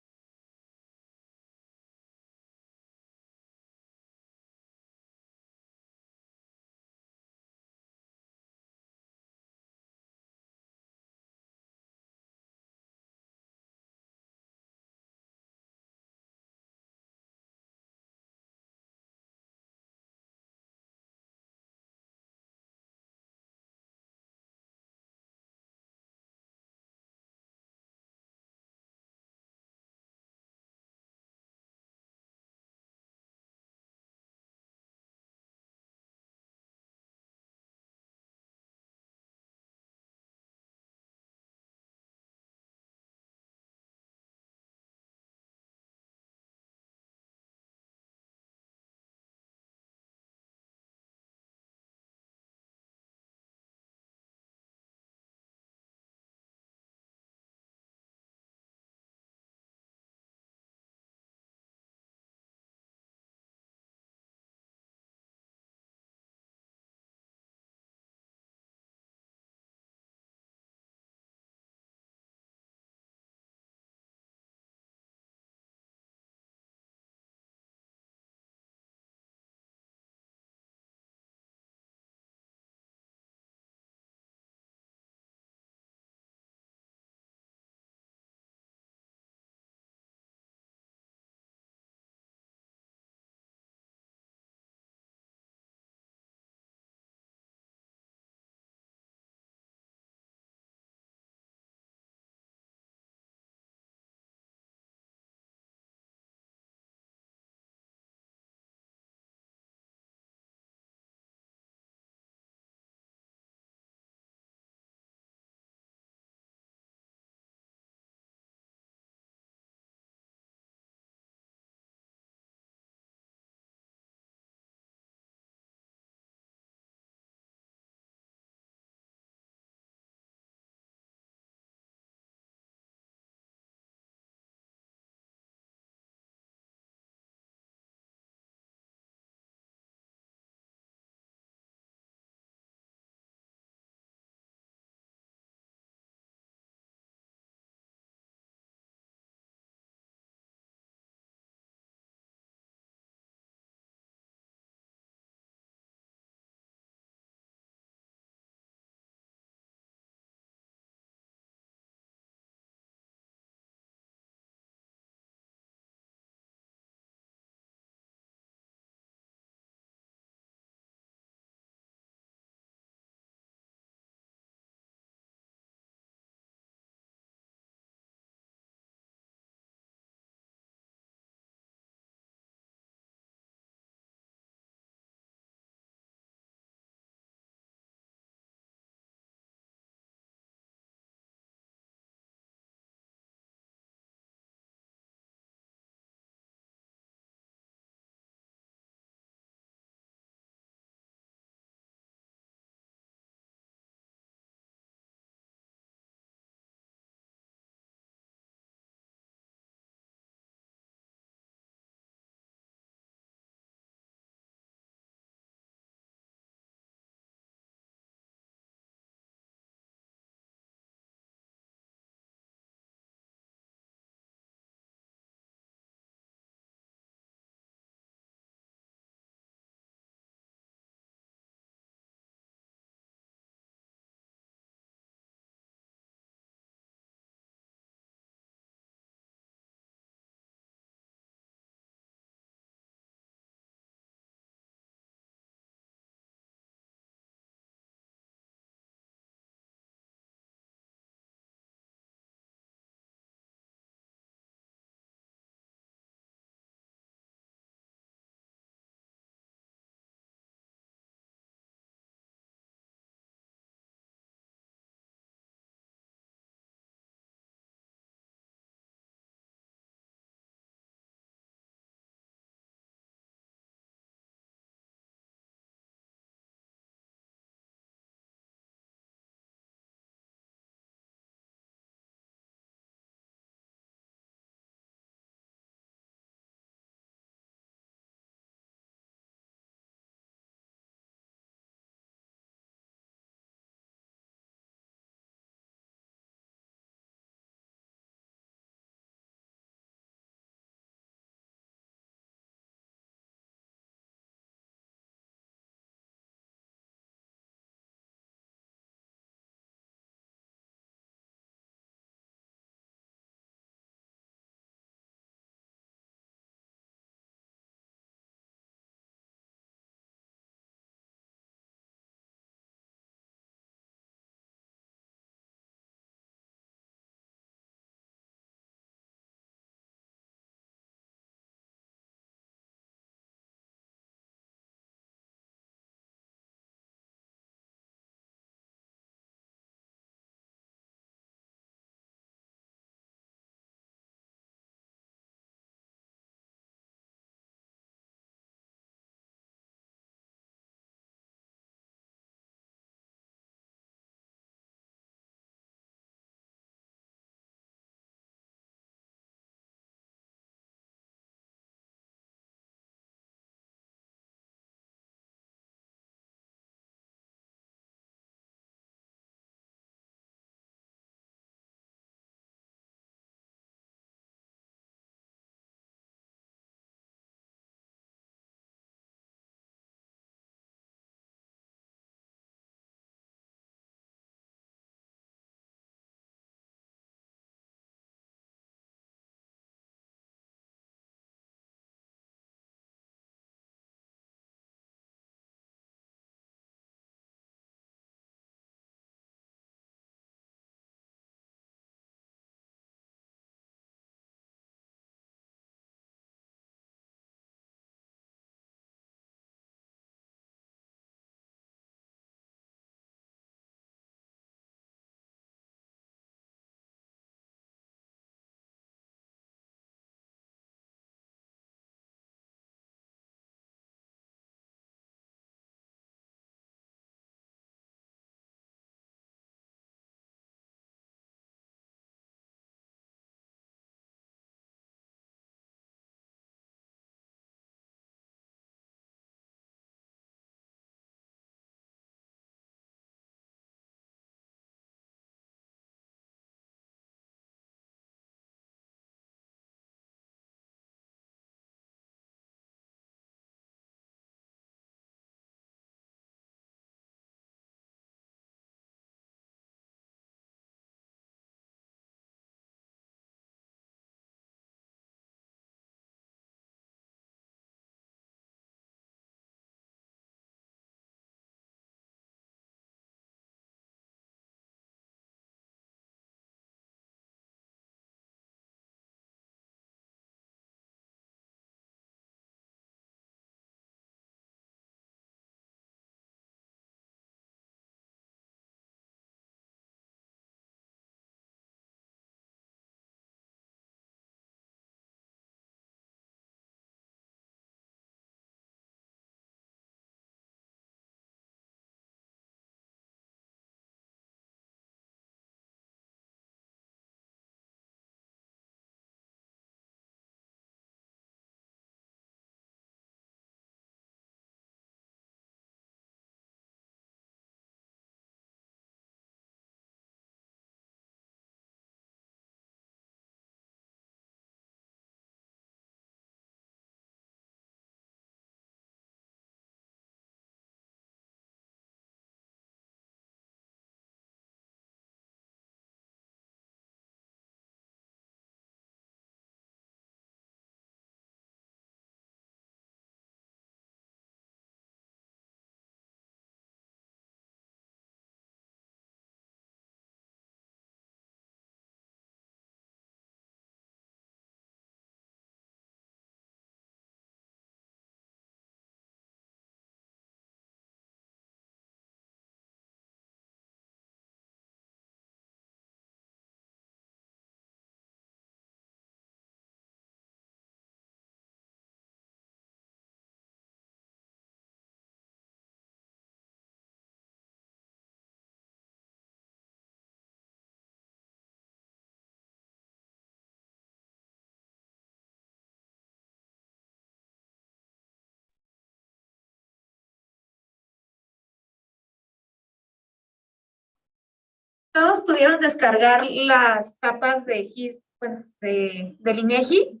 todos pudieron descargar las capas de GIS, bueno, del INEGI.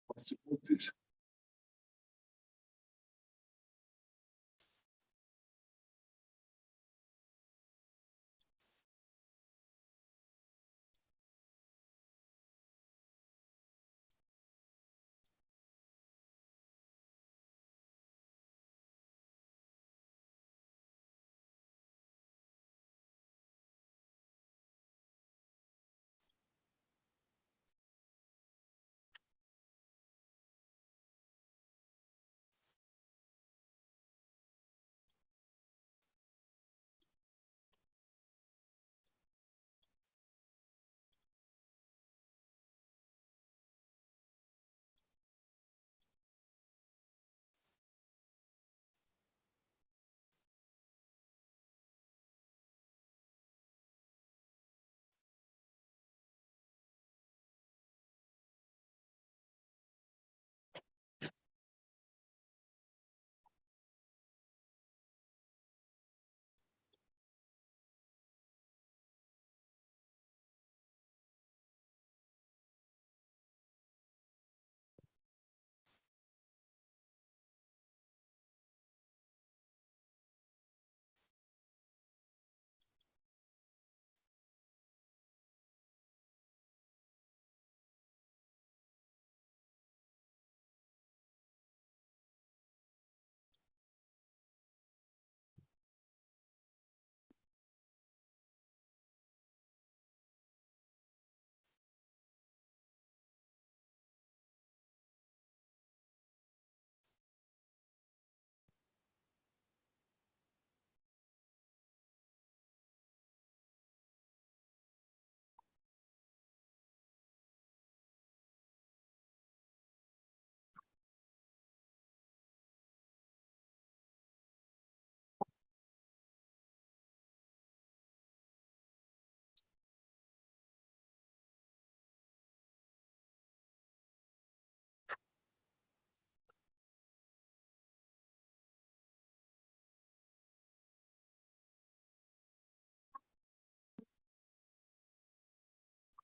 What's the voltage?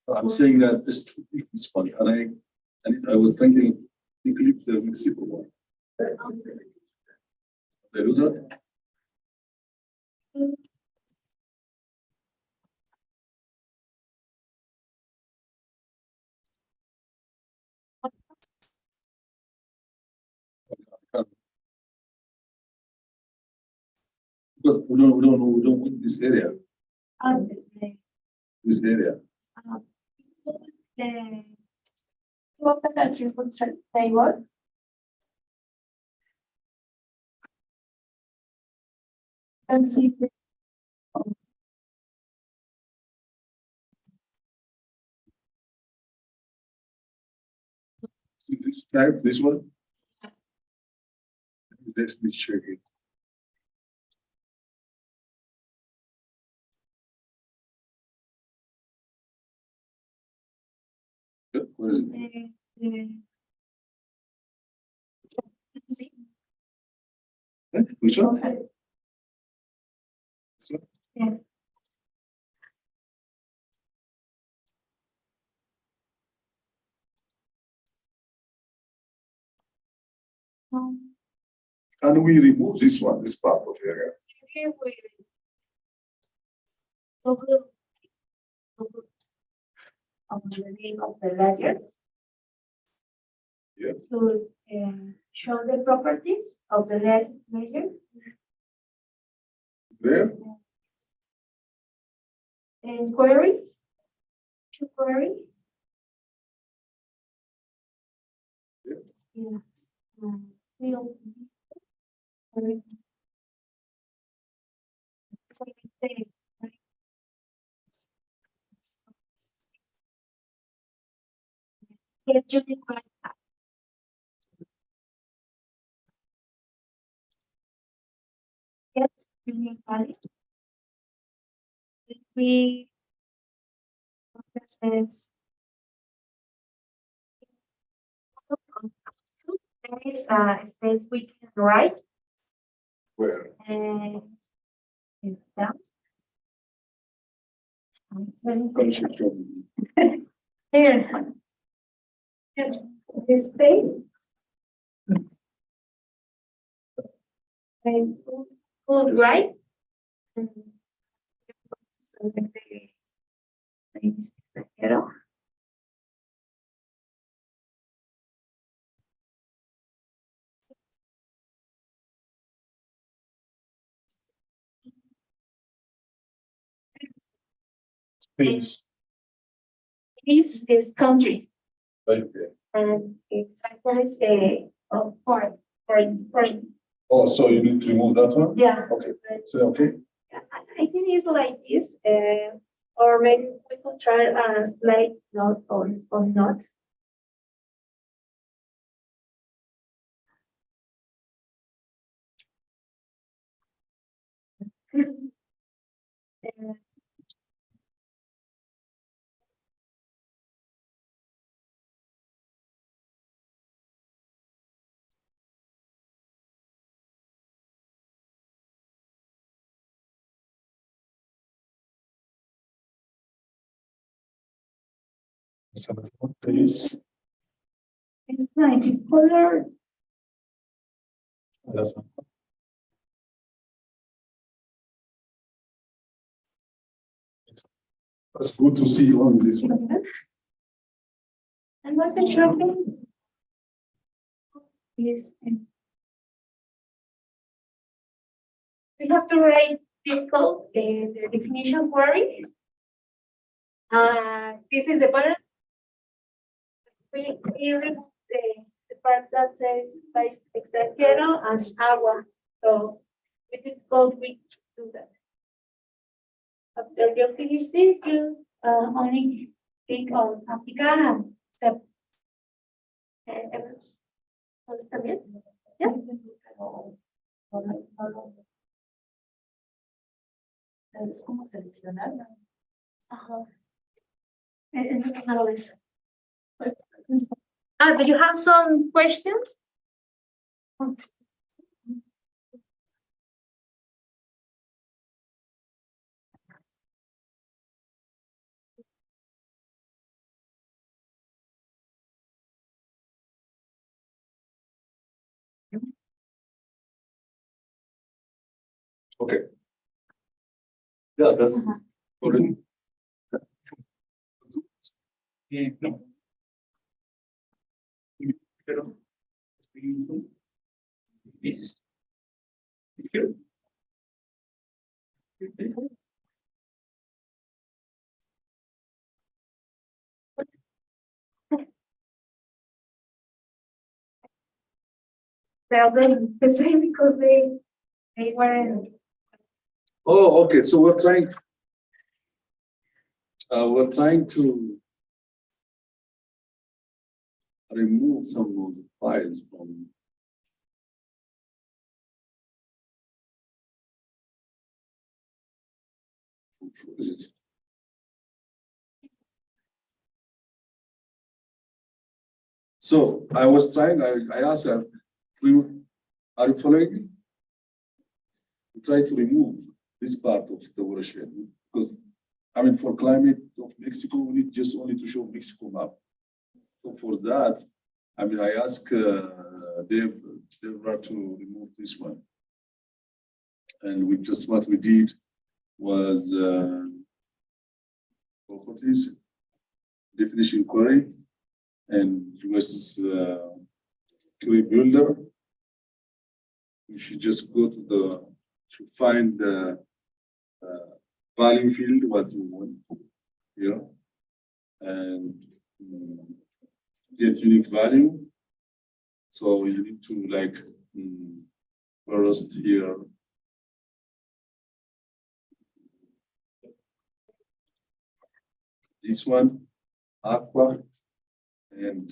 I'm saying that it's too big, this one, and I was thinking, include the Mexico one. They do that? Because we don't want this area, this area. Open a triple table. And see. This type, this one. Let's be sure it. Good. What is it? Which one? This one? Yes. Can we remove this one, this part of area? On the name of the ledger. Yeah. To show the properties of the ledger. There? And queries. To query. Yeah. Yeah. We'll. unique value. If we says there is a space we can write Where? and it's down. Conceptual. Here. This space. And put right. And select the extranjero. Space. This is country. Okay. And example is a foreign. Oh, so you need to remove that one? Yeah. Okay. So, okay. I think it's like this, or maybe we could try like not or not. Uh, Space. It's like it's color. That's good to see on this one. And what the shopping is. We have to write this code, the definition query. This is the button. We remove the part that says país extranjero and agua. So with this code, we do that. After you finish this, you only click on aplicar and accept. ¿Está bien? ¿Ya? Es como seleccionarla. Ajá. No lo ves. Do you have some questions? Okay. Yeah, that's already. No. Pero es They are the same because they weren't. Oh, okay. So we're trying to remove some of the files from. Is it? So I was trying. I asked her, are you following me? We try to remove this part of the watershed because, I mean, for climate of Mexico, we need just only to show Mexico map. So for that, I mean, I asked Deborah to remove this one, and we just what we did was properties, definition query, and US query builder. We should just go to find the value field what you want here, and get unique value. So you need to like first here. This one, aqua, and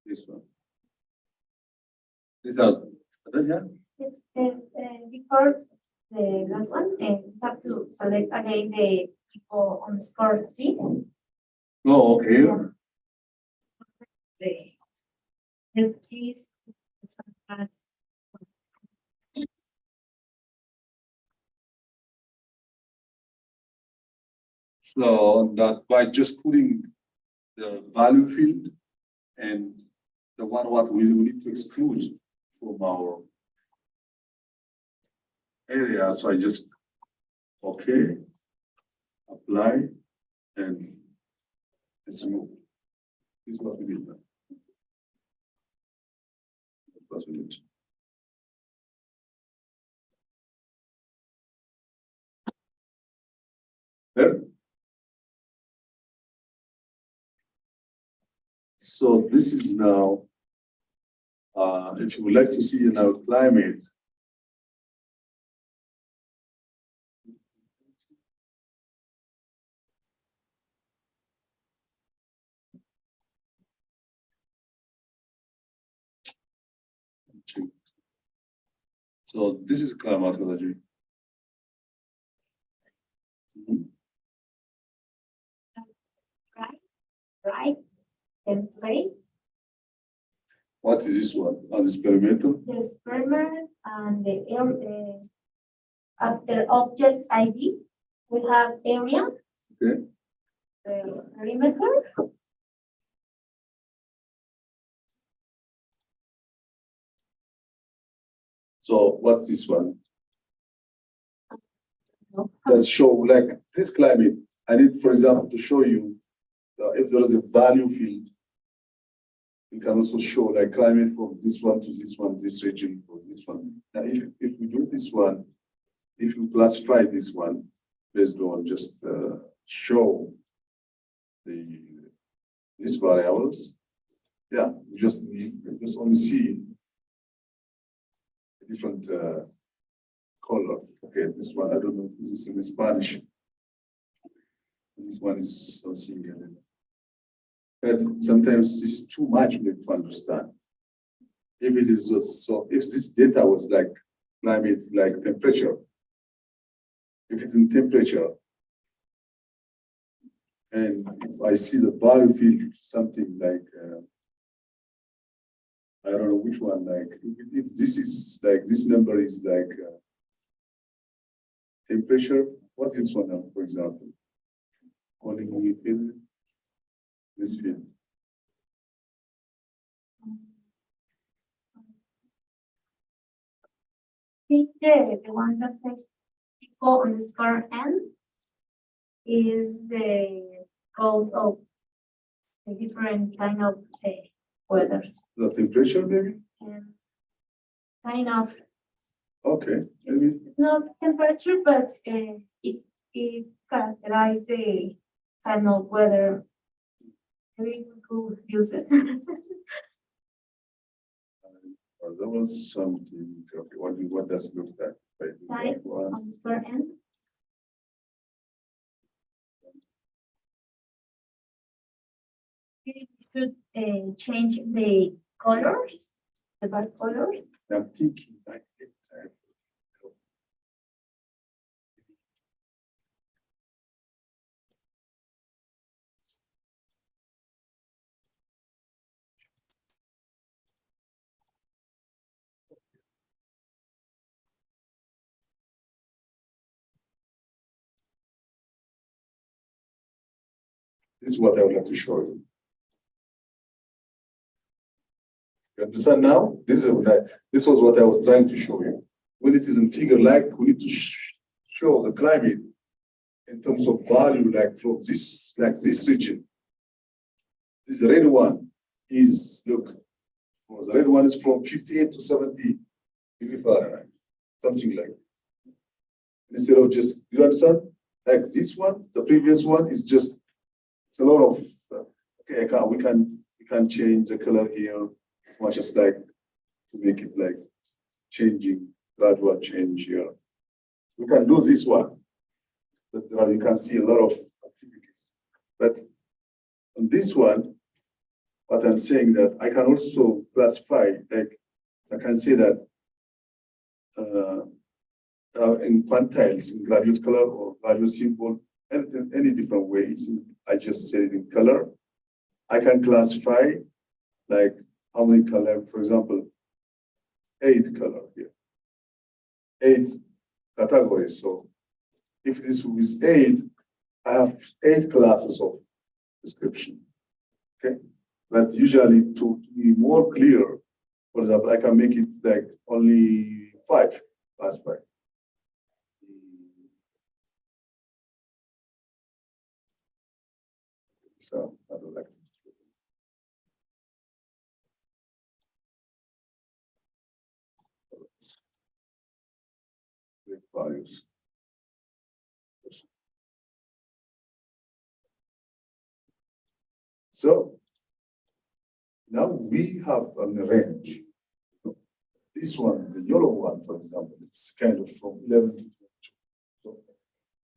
this one. These are, yeah. Before the last one, you have to select again the people on the score. See Oh, okay. the keys. So that by just putting the value field and the one what we need to exclude from our area. So I just, okay, apply and let's move. This is what we did. That's what we did. There. So this is now, if you would like to see in our climate, so this is climatology. Right, template, What is this one? On this perimeter? the experiment, and the area. After object ID, we have area. Okay. The perimeter. So what's this one? Let's show like this climate. I need, for example, to show you if there is a value field. We can also show like climate from this one to this one, this region for this one. Now, if we do this one, if you classify this one based on just show these variables, yeah, you just only see a different color. Okay, this one I don't know. This is in Spanish. This one is something. But sometimes it's too much to understand. If it is just so, if this data was like climate, like temperature, if it's in temperature, and if I see the value field, something like, I don't know which one, like, if this is like, this number is like temperature, what is this one now, for example? Calling field, this field. The one that says people on the score N is the code of the different kind of weathers. The temperature, maybe? And kind of, Okay, maybe. it's not temperature, but it characterizes the kind of weather. Maybe we could use it. There was something, okay, what does it look like? Type on the square N. You should change the colors, the bar colors. I'm thinking, this is what I would like to show you. You understand now? This was what I was trying to show you. When it is in figure, like we need to show the climate in terms of value, like from this, like this region. This red one is, look, the red one is from 58 to 70 degree Fahrenheit, something like that. Instead of just, you understand? Like this one, the previous one is just, it's a lot of, okay, we can change the color here as much as like to make it like changing, gradual change here. We can do this one, but you can see a lot of activities. But on this one, what I'm saying that I can also classify like the can say that in quantiles, in graduate color or graduate symbol, anything, any different ways. I just said in color. I can classify like how many color, for example, 8 color here, 8 categories. So if this is 8, I have 8 classes of description. Okay, but usually to be more clear, for example, I can make it like only 5 classify. So I don't like values. So now we have a range. This one, the yellow one, for example, it's kind of from 11 to 22. So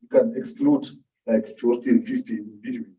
you can exclude like 14, 15 between.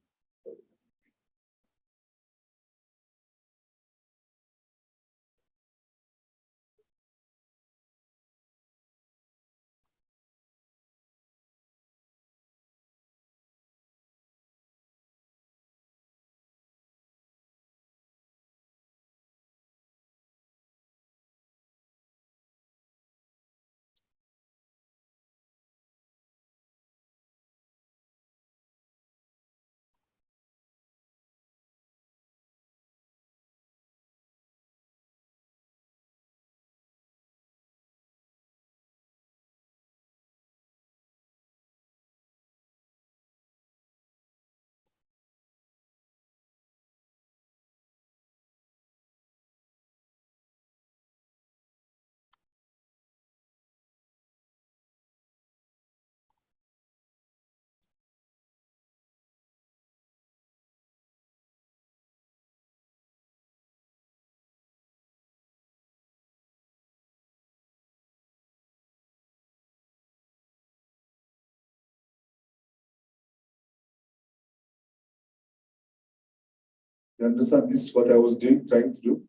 You understand this is what I was doing, trying to do?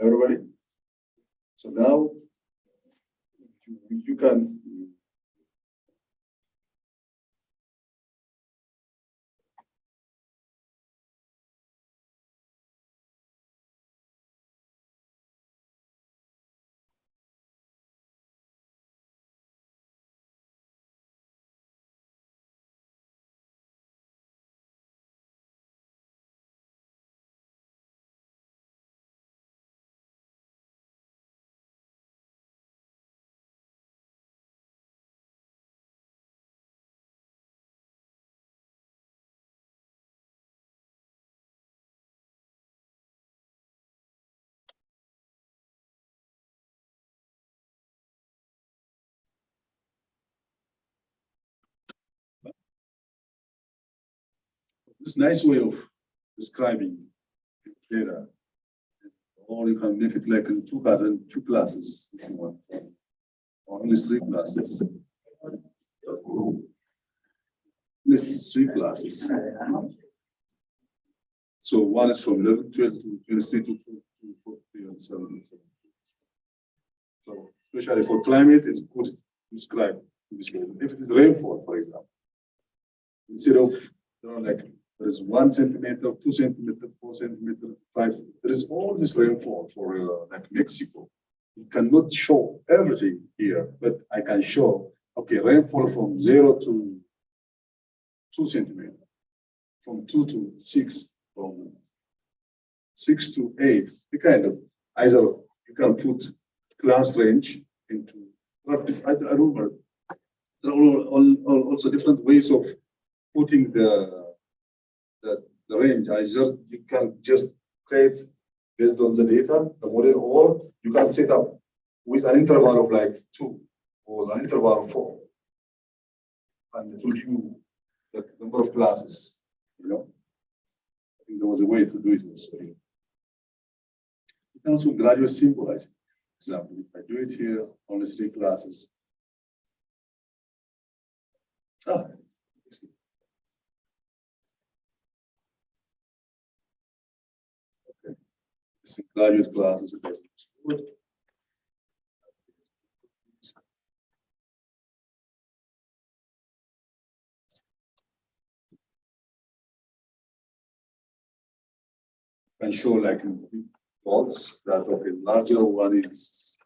Everybody? So now you can this nice way of describing data, or you can make it like in two classes if you want, or only 3 classes. Only 3 classes. So one is from 11, 12 to 23 to 43 and 7. So especially for climate, it's good to describe this way. If it is rainfall, for example, instead of like there is 1 centimeter, 2 centimeter, 4 centimeter, 5. There is all this rainfall for like Mexico. You cannot show everything here, but I can show, okay, rainfall from 0 to 2 centimeter, from 2 to 6, from 6 to 8. The kind of either you can put class range into. I remember there are also different ways of putting the range. You can just create based on the data, the model, or you can set up with an interval of like 2 or an interval of 4, and it will give you the number of classes. You know, I think there was a way to do it also. You can also gradually symbolize it. For example, if I do it here, only 3 classes. Okay. It's graduate classes. can show like in big plots that okay, larger one is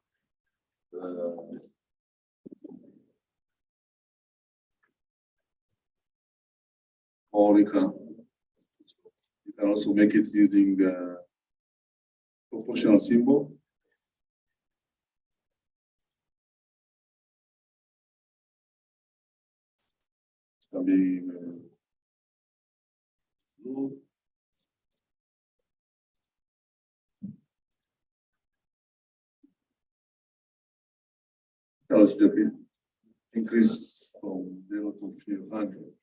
or you can also make it using proportional symbol. It can be blue. Also increase from 0 to 300.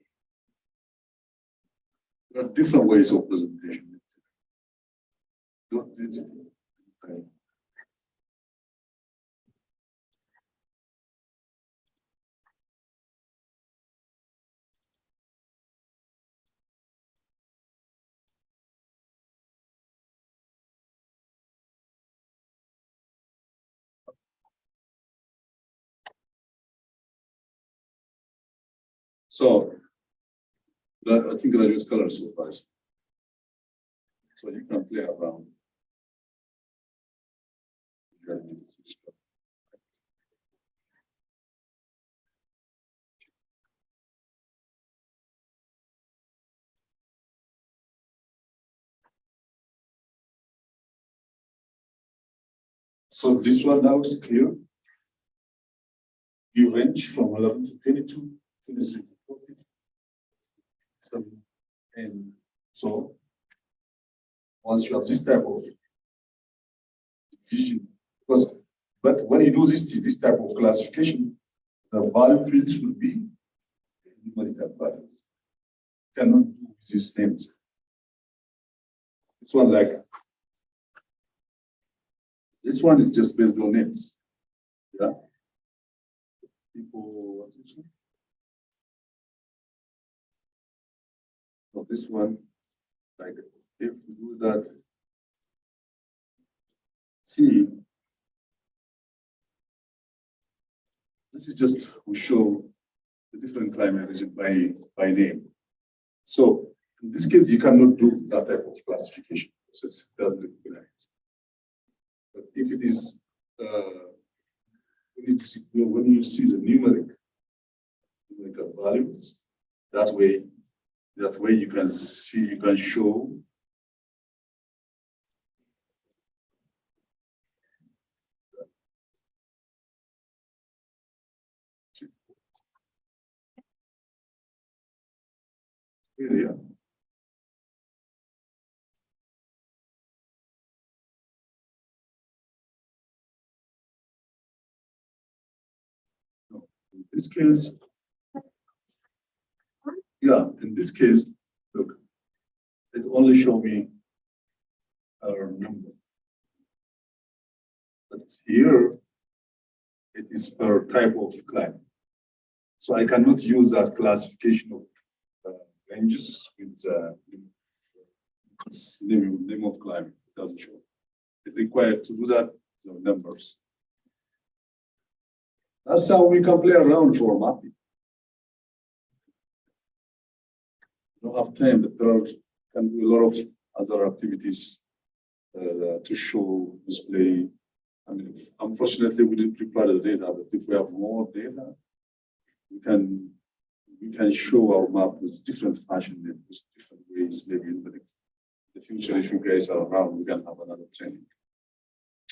There are different ways of presentation. Okay. So, I think graduate color suffice. So you can play around. So this one now is clear. You range from 11 to 22, 23 to 40. And so once you have this type of division, but when you do this type of classification, the value fields will be numerical values. You cannot do these names. This one this one is just based on names. Yeah. People, what's this one? So this one, like if we do that, see, this is just we show the different climate region by name. So in this case, you cannot do that type of classification because it doesn't recognize. But if it is when you see the numerical values, that way you can see, you can show area. In this case, yeah, in this case, look, it only show me our number. But here, it is per type of climate. So I cannot use that classification of ranges with name of climate. It doesn't show. It requires to do that numbers. That's how we can play around for mapping. We don't have time, but there can be a lot of other activities to show, display. I mean, unfortunately, we didn't prepare the data, but if we have more data, we can show our map with different fashion, with different ways, maybe in the future, if you guys are around, we can have another training,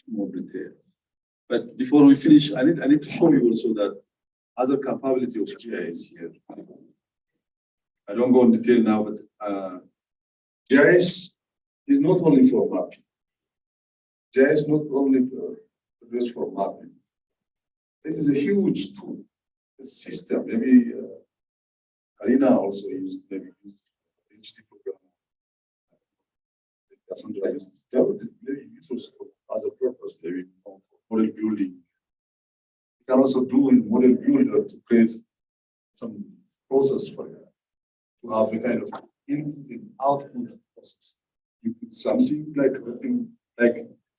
more detail. But before we finish, I need to show you also that other capability of GIS here. I don't go in detail now, but GIS is not only for mapping. GIS is not only produced for mapping. It is a huge tool, a system. Maybe Coordina also uses maybe HD program. That's something I use. Maybe it's also for other purpose, maybe for model building. You can also do with model builder to create some process for you, to have a kind of input and output process. You put something like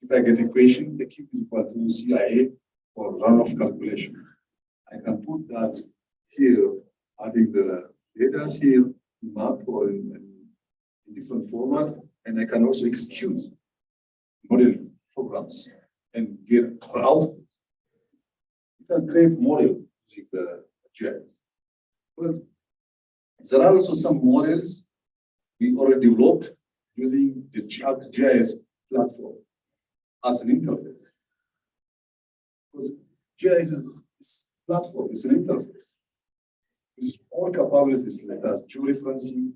if I get equation, the Q is equal to CIA or runoff calculation. I can put that here, adding the data here, map or in different format, and I can also execute model programs and get output. You can create model using the GIS. Well, there are also some models we already developed using the GIS platform as an interface. Because GIS is platform, it's an interface. It's all capabilities like that, georeferencing,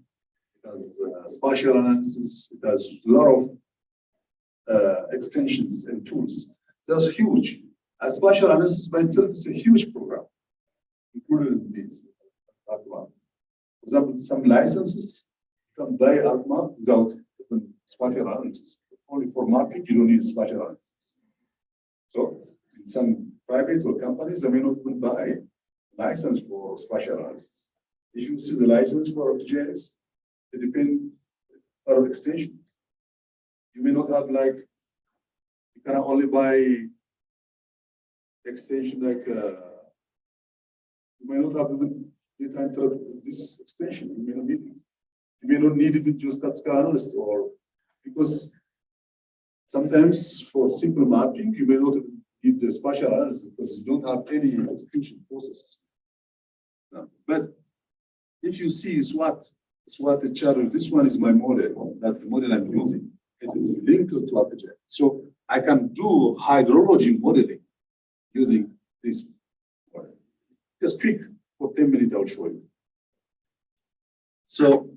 it has spatial analysis, it has a lot of extensions and tools. That's huge. Spatial analysis by itself is a huge program, included in this ArcMap. For example, some licenses you can buy ArcMap without spatial analysis. Only for mapping, you don't need spatial analysis. So, in some private or companies, they may not even buy license for spatial analysis. If you see the license for GIS, it depends on extension. You may not have like, you can only buy extension like, you may not have even data enter this extension, you may not need it. You may not need even just statistical analyst, or because sometimes for simple mapping, you may not need the spatial analysis because you don't have any extension processes. No. But if you see SWOT the chart, this one is my model, that the model I'm using. It is linked to ArcGIS. So I can do hydrology modeling using this model. Just quick, for 10 minutes, I'll show you. So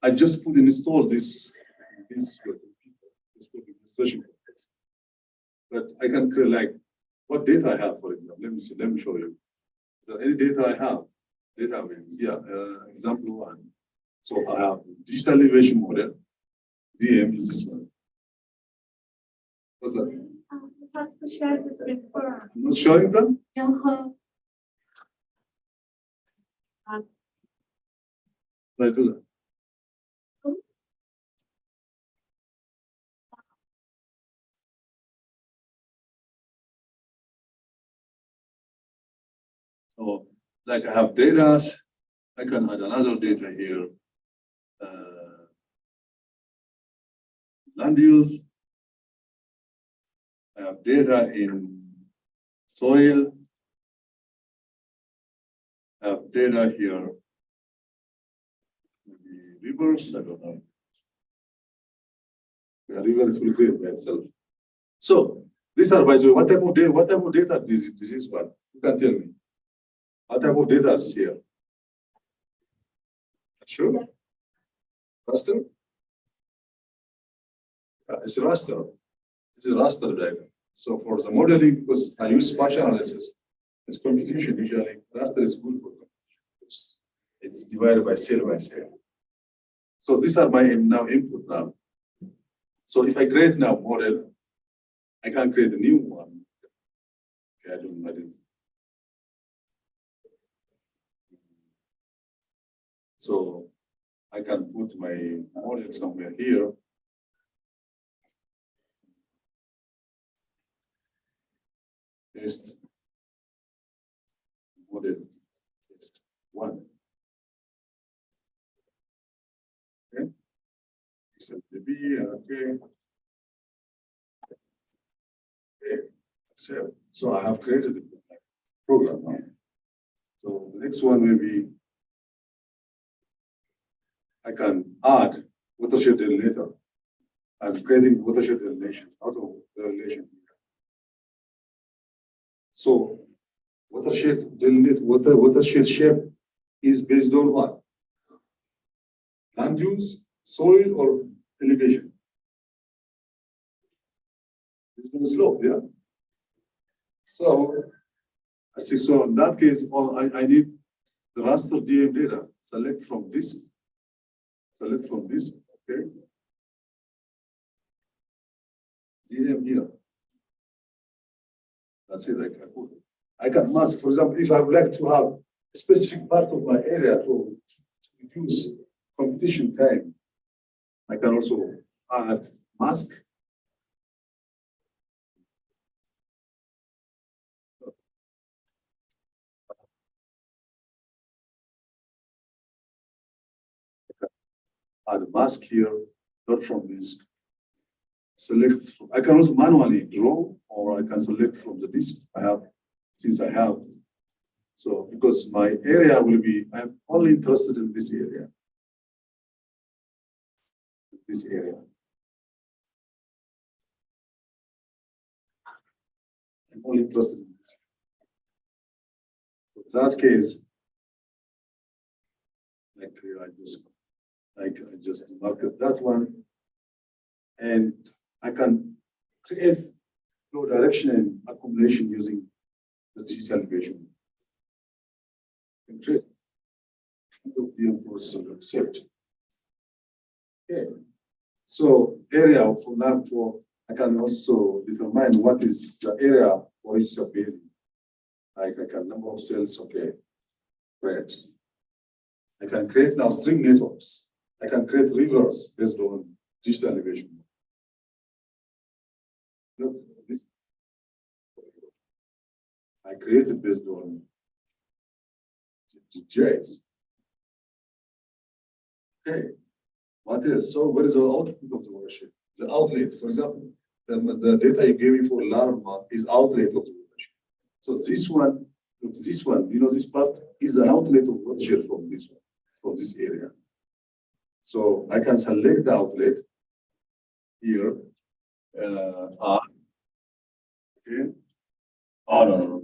I just install this administration context. But I can create like what data I have, for example. Let me show you. Is there any data I have? Database, yeah. Example one. So I have digital elevation model. DM is this one. What's that? You have to share this before. I'm not showing them? I do that. So, like I have data, I can add another data here. Land use. I have data in soil. I have data here. Maybe rivers, I don't know. The rivers will create by itself. So these are, by the way, what type of data this is one? You can tell me. What type of data is here? Sure. Raster? It's a raster. It's a raster diagram. So for the modeling, because I use spatial analysis, it's computation usually. Raster is good for computation. It's divided by cell by cell. So these are my now input now. So if I create now model, I can create a new one. Okay, I don't know. So I can put my model somewhere here. Test model test one. Okay. Except the B, okay. Okay. So I have created a program now. So the next one will be I can add watershed delineator. I'm creating watershed delineation out of the relation. So watershed delineate watershed shape is based on what? Land use, soil, or elevation? Based on the slope, yeah. So I see. So in that case, I need the raster DM data. Select from this. Select from this. Okay. DM here. That's it. I can mask, for example, if I would like to have a specific part of my area to reduce competition time, I can also add mask. Add a mask here. not from disk. Select, I can also manually draw, or I can select from the disk I have, since I have. So because my area will be, I'm only interested in this area. This area. I'm only interested in this. In that case, I just mark that one, and I can create flow direction and accumulation using the digital elevation. And create the process of accept. Okay. So area for that, for I can also determine what is the area for each subbasin. Like I can number of cells, okay. Great. I can create now string networks. I can create rivers based on digital elevation. Look, this I created based on GIS. Okay. What is so? What is the output of the watershed? The outlet, for example, the data you gave me for Larma is outlet of the watershed. So this one, you know, this part is an outlet of watershed from this one, from this area. So I can select the outlet here. Okay. Oh no.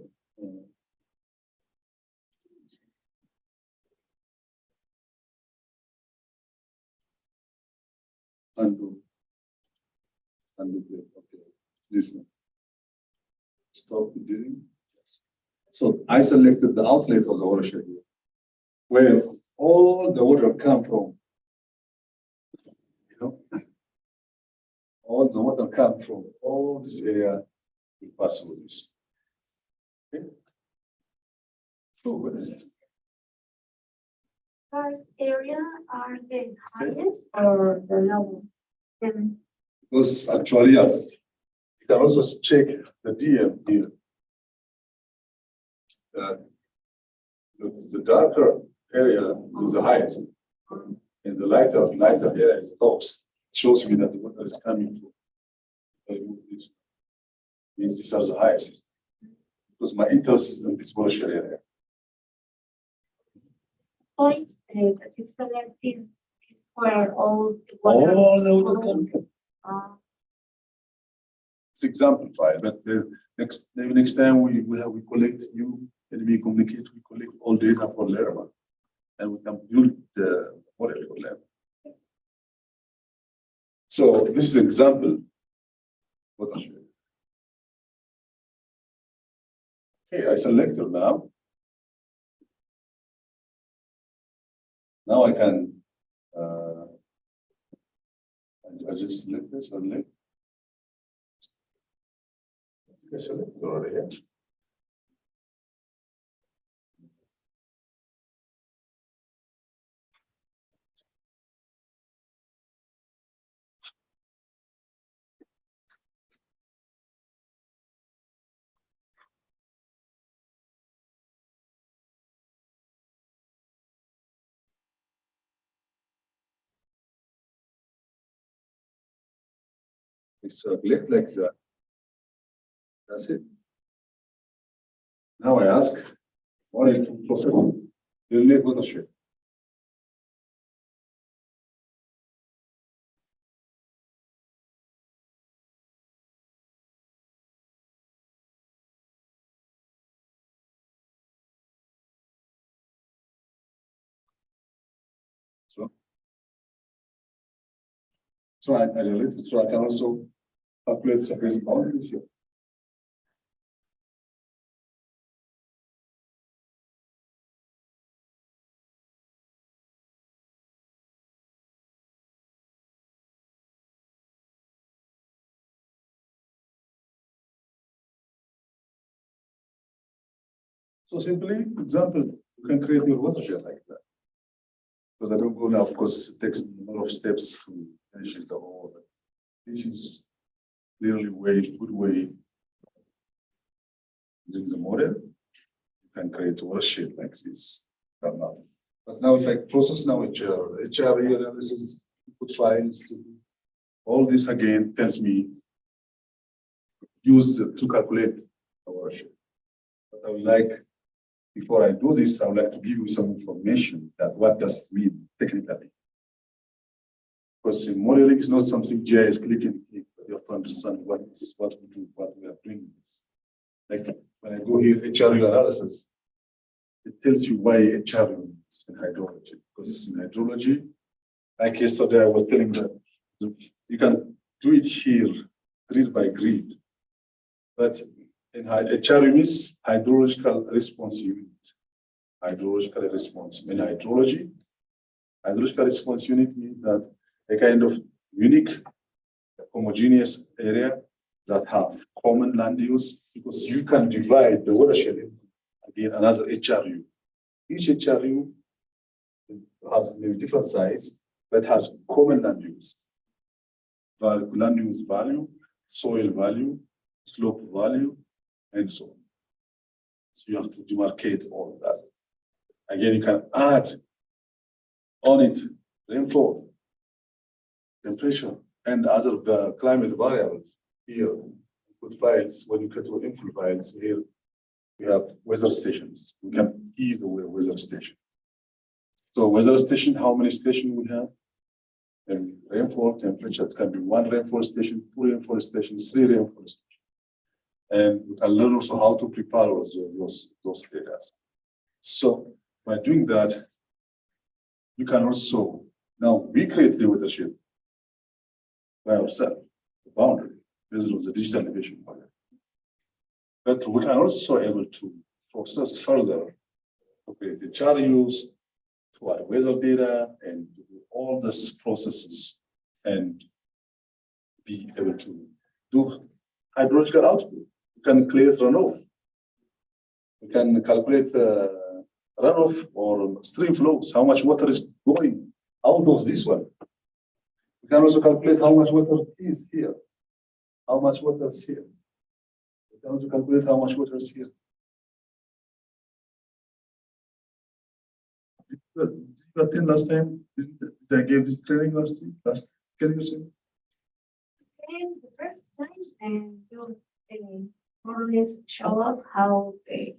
Undo. Okay. This one. Stop editing. Yes. So I selected the outlet of the watershed here, where all the water come from. You know, all the water come from all this area will pass through this. Okay. So what is it? What area are the highest or the lowest? Because actually, yes, you can also check the DM here. The darker area is the highest, and the lighter area is the lowest. It shows me that the water is coming from. This means these are the highest, because my interest is in this watershed area. Point that you select is where all the water. All the water comes from. It's exemplified, but maybe next time we collect you and we communicate, we collect all data for Lerma, and we can build the model for Lerma. So this is an example. Okay, I select it now. Now I can I just select this and select. I select it already here. It's select like that. That's it. Now I ask, what is to process? Delete watershed. So I related, so I can also calculate surface boundaries here. So simply, example, you can create your watershed like that. Because I don't go now, of course, it takes a lot of steps to finish the whole. This is clearly good way using the model. You can create a watershed like this. But now if I process now HR analysis, input files, All this again tells me use to calculate our share. But I would like, before I do this, I would like to give you some information that what does it mean technically. Because modeling is not something GIS click and click, but you have to understand what we do, what we are doing. Like when I go here, HRU analysis, it tells you why HRU is in hydrology. Because in hydrology, like yesterday I was telling that you can do it here, grid by grid. But in HRU means hydrological response unit. Hydrological response. In hydrology, hydrological response unit means that a kind of unique, homogeneous area that have common land use, because you can divide the watershed into, again, another HRU. Each HRU has maybe different size, but has common land use. Land use value, soil value, slope value, and so on. So you have to demarcate all of that. Again, you can add on it rainfall, temperature, and other climate variables. Here, put files, when you get to info files, here we have weather stations. We can give away weather station. So weather station, how many stations we have? And rainfall, temperature, it can be 1 rainfall station, 2 rainfall stations, 3 rainfall stations. And we can learn also how to prepare those data. So by doing that, you can also, now we create the watershed by ourselves, the boundary, based on the digital elevation model. But we can also able to process further, to create the HRUs, to add weather data, and to do all these processes, and be able to do hydrological output. You can create runoff. You can calculate runoff or stream flows, how much water is going out of this one. You can also calculate how much water is here, how much water is here. You can also calculate how much water is here. Did you attend last time? Did I give this training last week? Can you say? And the first time, and you more or less show us how the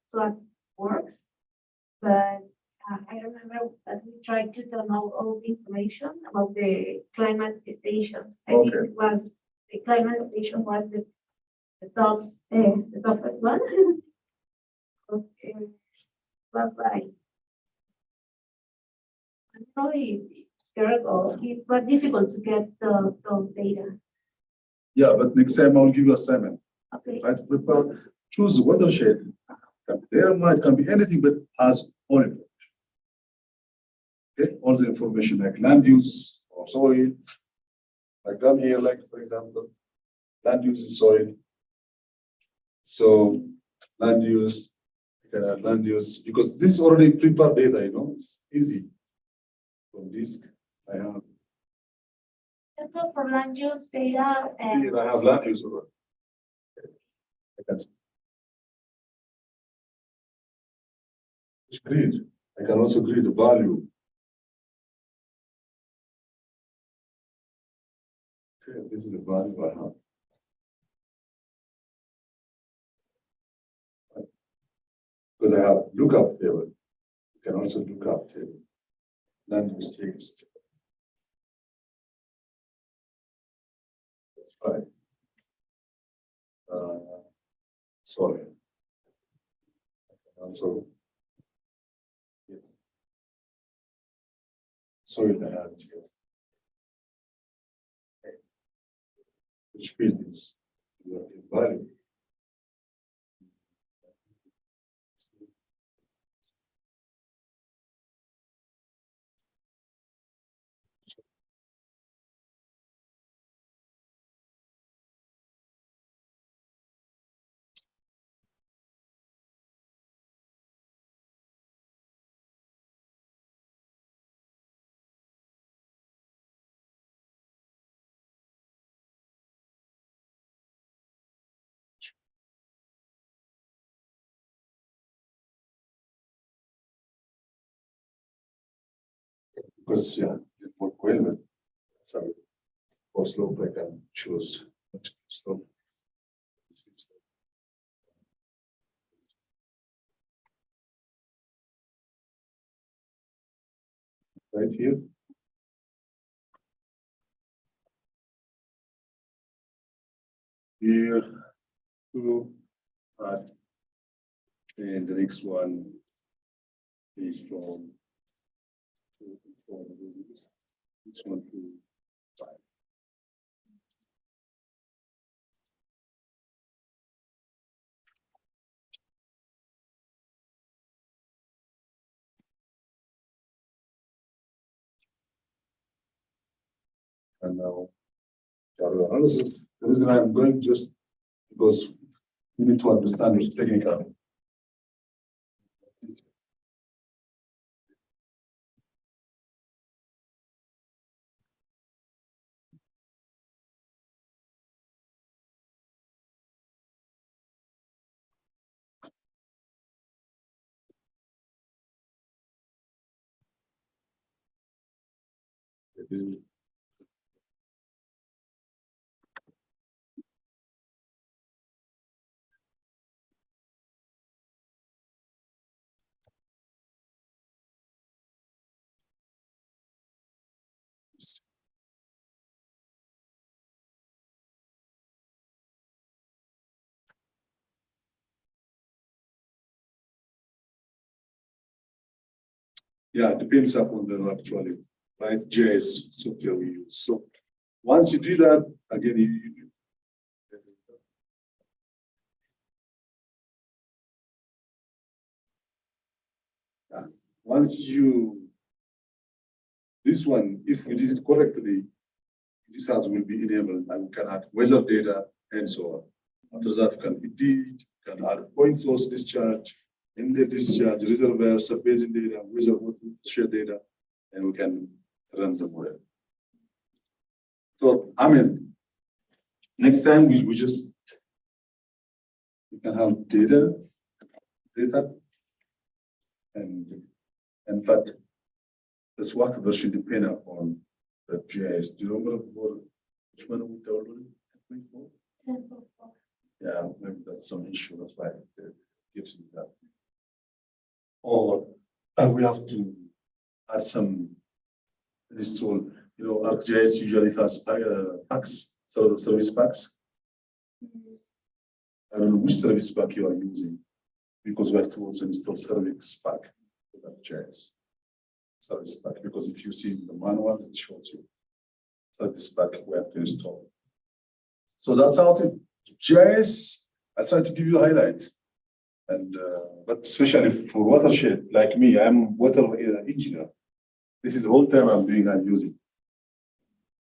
SWOT works. But I remember that we tried to download all the information about the climate station. I think it was the climate station was the toughest one. Okay. But I'm probably scared or it was difficult to get those data. Yeah, but next time I'll give you assignment. Okay. Right? Prepare, choose the watershed. There might can be anything, but has all information. Okay, all the information like land use or soil. Like down here, like for example, land use is soil. So land use, you can have land use because this is already prepared data, you know, it's easy. From disk, I have. For land use data and Here I have land use already. I can see. Grid. I can also grid the value. Okay, this is the value I have. Because I have lookup table. You can also look up table. Land use text. That's fine. Sorry. Also, yes. Soil I have here. Okay. Which field is value? Because yeah, for Coelho, sorry, For slope, I can choose slope. Right here. Here, two, and the next one is from this one to 5. And now, analysis. The reason I'm going just because you need to understand it technically. Yeah, it depends upon the actually, right? JS software we use. So once you do that, again, once you, this one, if we did it correctly, this has will be enabled and we can add weather data and so on. After that, you can edit, you can add point source discharge, in the discharge, reservoir, sub-basin data, weather watershed data, and we can run the model. So, I mean, next time we just, you can have data, and but that's what should depend upon the GIS. Do you remember which one we downloaded? Yeah, maybe that's some issue. That's why it gives me that. Or we have to add some install. You know, ArcGIS usually has packs, service packs. I don't know which service pack you are using because we have to also install service pack for ArcGIS. Service pack, because if you see in the manual, it shows you service pack we have to install. So that's how to GIS. I try to give you a highlight, and but especially for watershed, like me, I'm water engineer. This is the whole time I'm doing and using.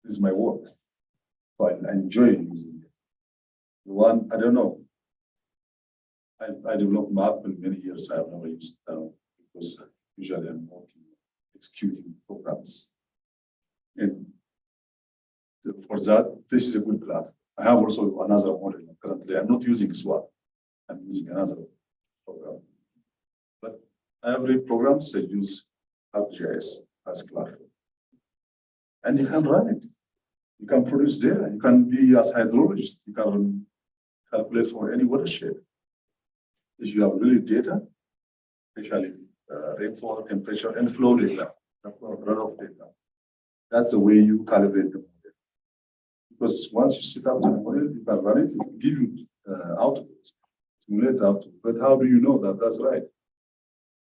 This is my work, so I enjoy using it. The one I don't know. I developed map in many years. I have never used it now because usually I'm working executing programs. And for that, this is a good platform. I have also another model currently. I'm not using SWAT. I'm using another program. But every program I use ArcGIS as a platform. And you can run it. You can produce data. You can be as hydrologist. You can calculate for any watershed. If you have really data, especially rainfall, temperature, and flow data, runoff data. That's the way you calibrate the model. Because once you set up the model, you can run it, it will give you output, simulate output. But how do you know that that's right?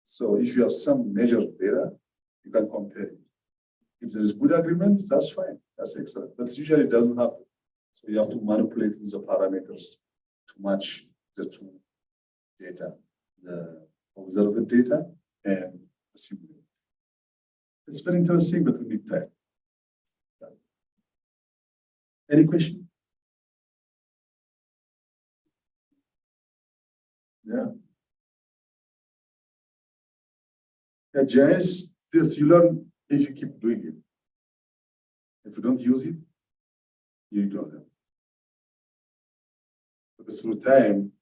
So if you have some measured data, you can compare it. If there's good agreement, that's fine. That's excellent. But usually it doesn't happen. So you have to manipulate with the parameters to match the two data, the observed data and the simulation. It's very interesting, but we need time. Any question? Yeah. Yeah, GIS, this you learn if you keep doing it. If you don't use it, you don't know. Because through time,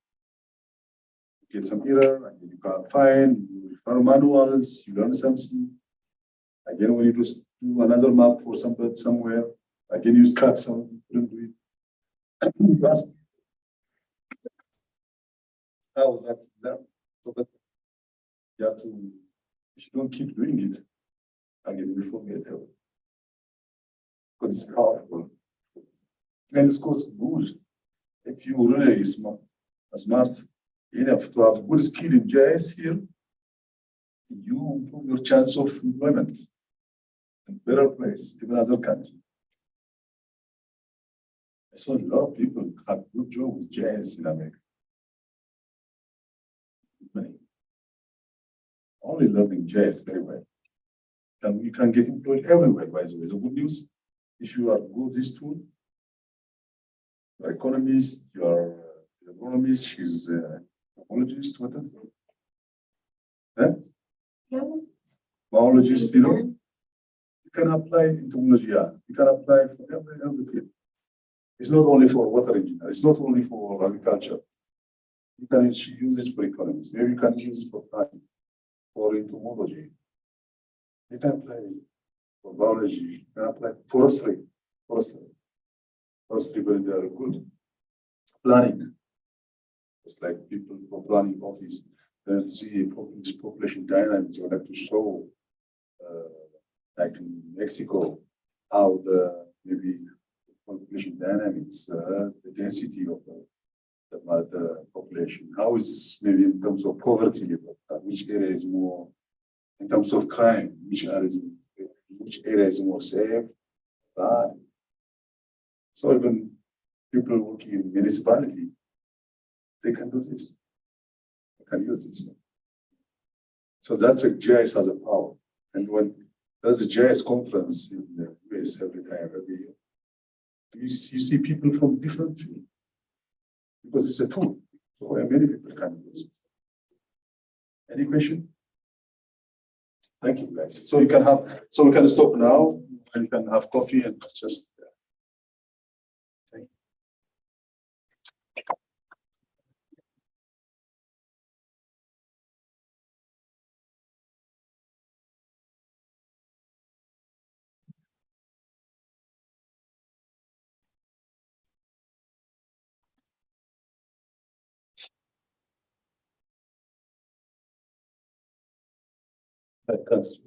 you get some error, and you can't find, you refer manuals, you learn something. Again, when you do another map for somebody somewhere, Again, you start some, couldn't do it. You ask, how was that done? So that you have to, if you don't keep doing it, again, you forget it. Because it's powerful. And it's course good. If you really smart enough to have good skill in GIS here, you improve your chance of employment in better place, even other country. I saw a lot of people have good job with GIS in America. Many. Only learning GIS very well. And you can get employed everywhere, by the way. The good news, if you are good with this tool, you're economist, you're agronomist, she's biologist, what else? Yeah. Biologist, you know. You can apply in technology, yeah. You can apply for every field. It's not only for water engineer, it's not only for agriculture. You can use it for economics. Maybe you can use it for planning or entomology. You can apply for biology, you can apply forestry. Forestry very, very good. Planning. It's like people for planning office, then see population dynamics. I would like to show, like in Mexico, how the maybe population dynamics, the density of the population, how is maybe in terms of poverty level, which area is more, in terms of crime, which area is more safe, bad. So even people working in municipality, they can do this. They can use this. So that's a GIS has a power. And when there's a GIS conference in the US every year, you see people from different fields because it's a tool. So many people can use it. Any question? Thank you, guys. So you can have, so we can stop now and you can have coffee and just. Thank you. That comes.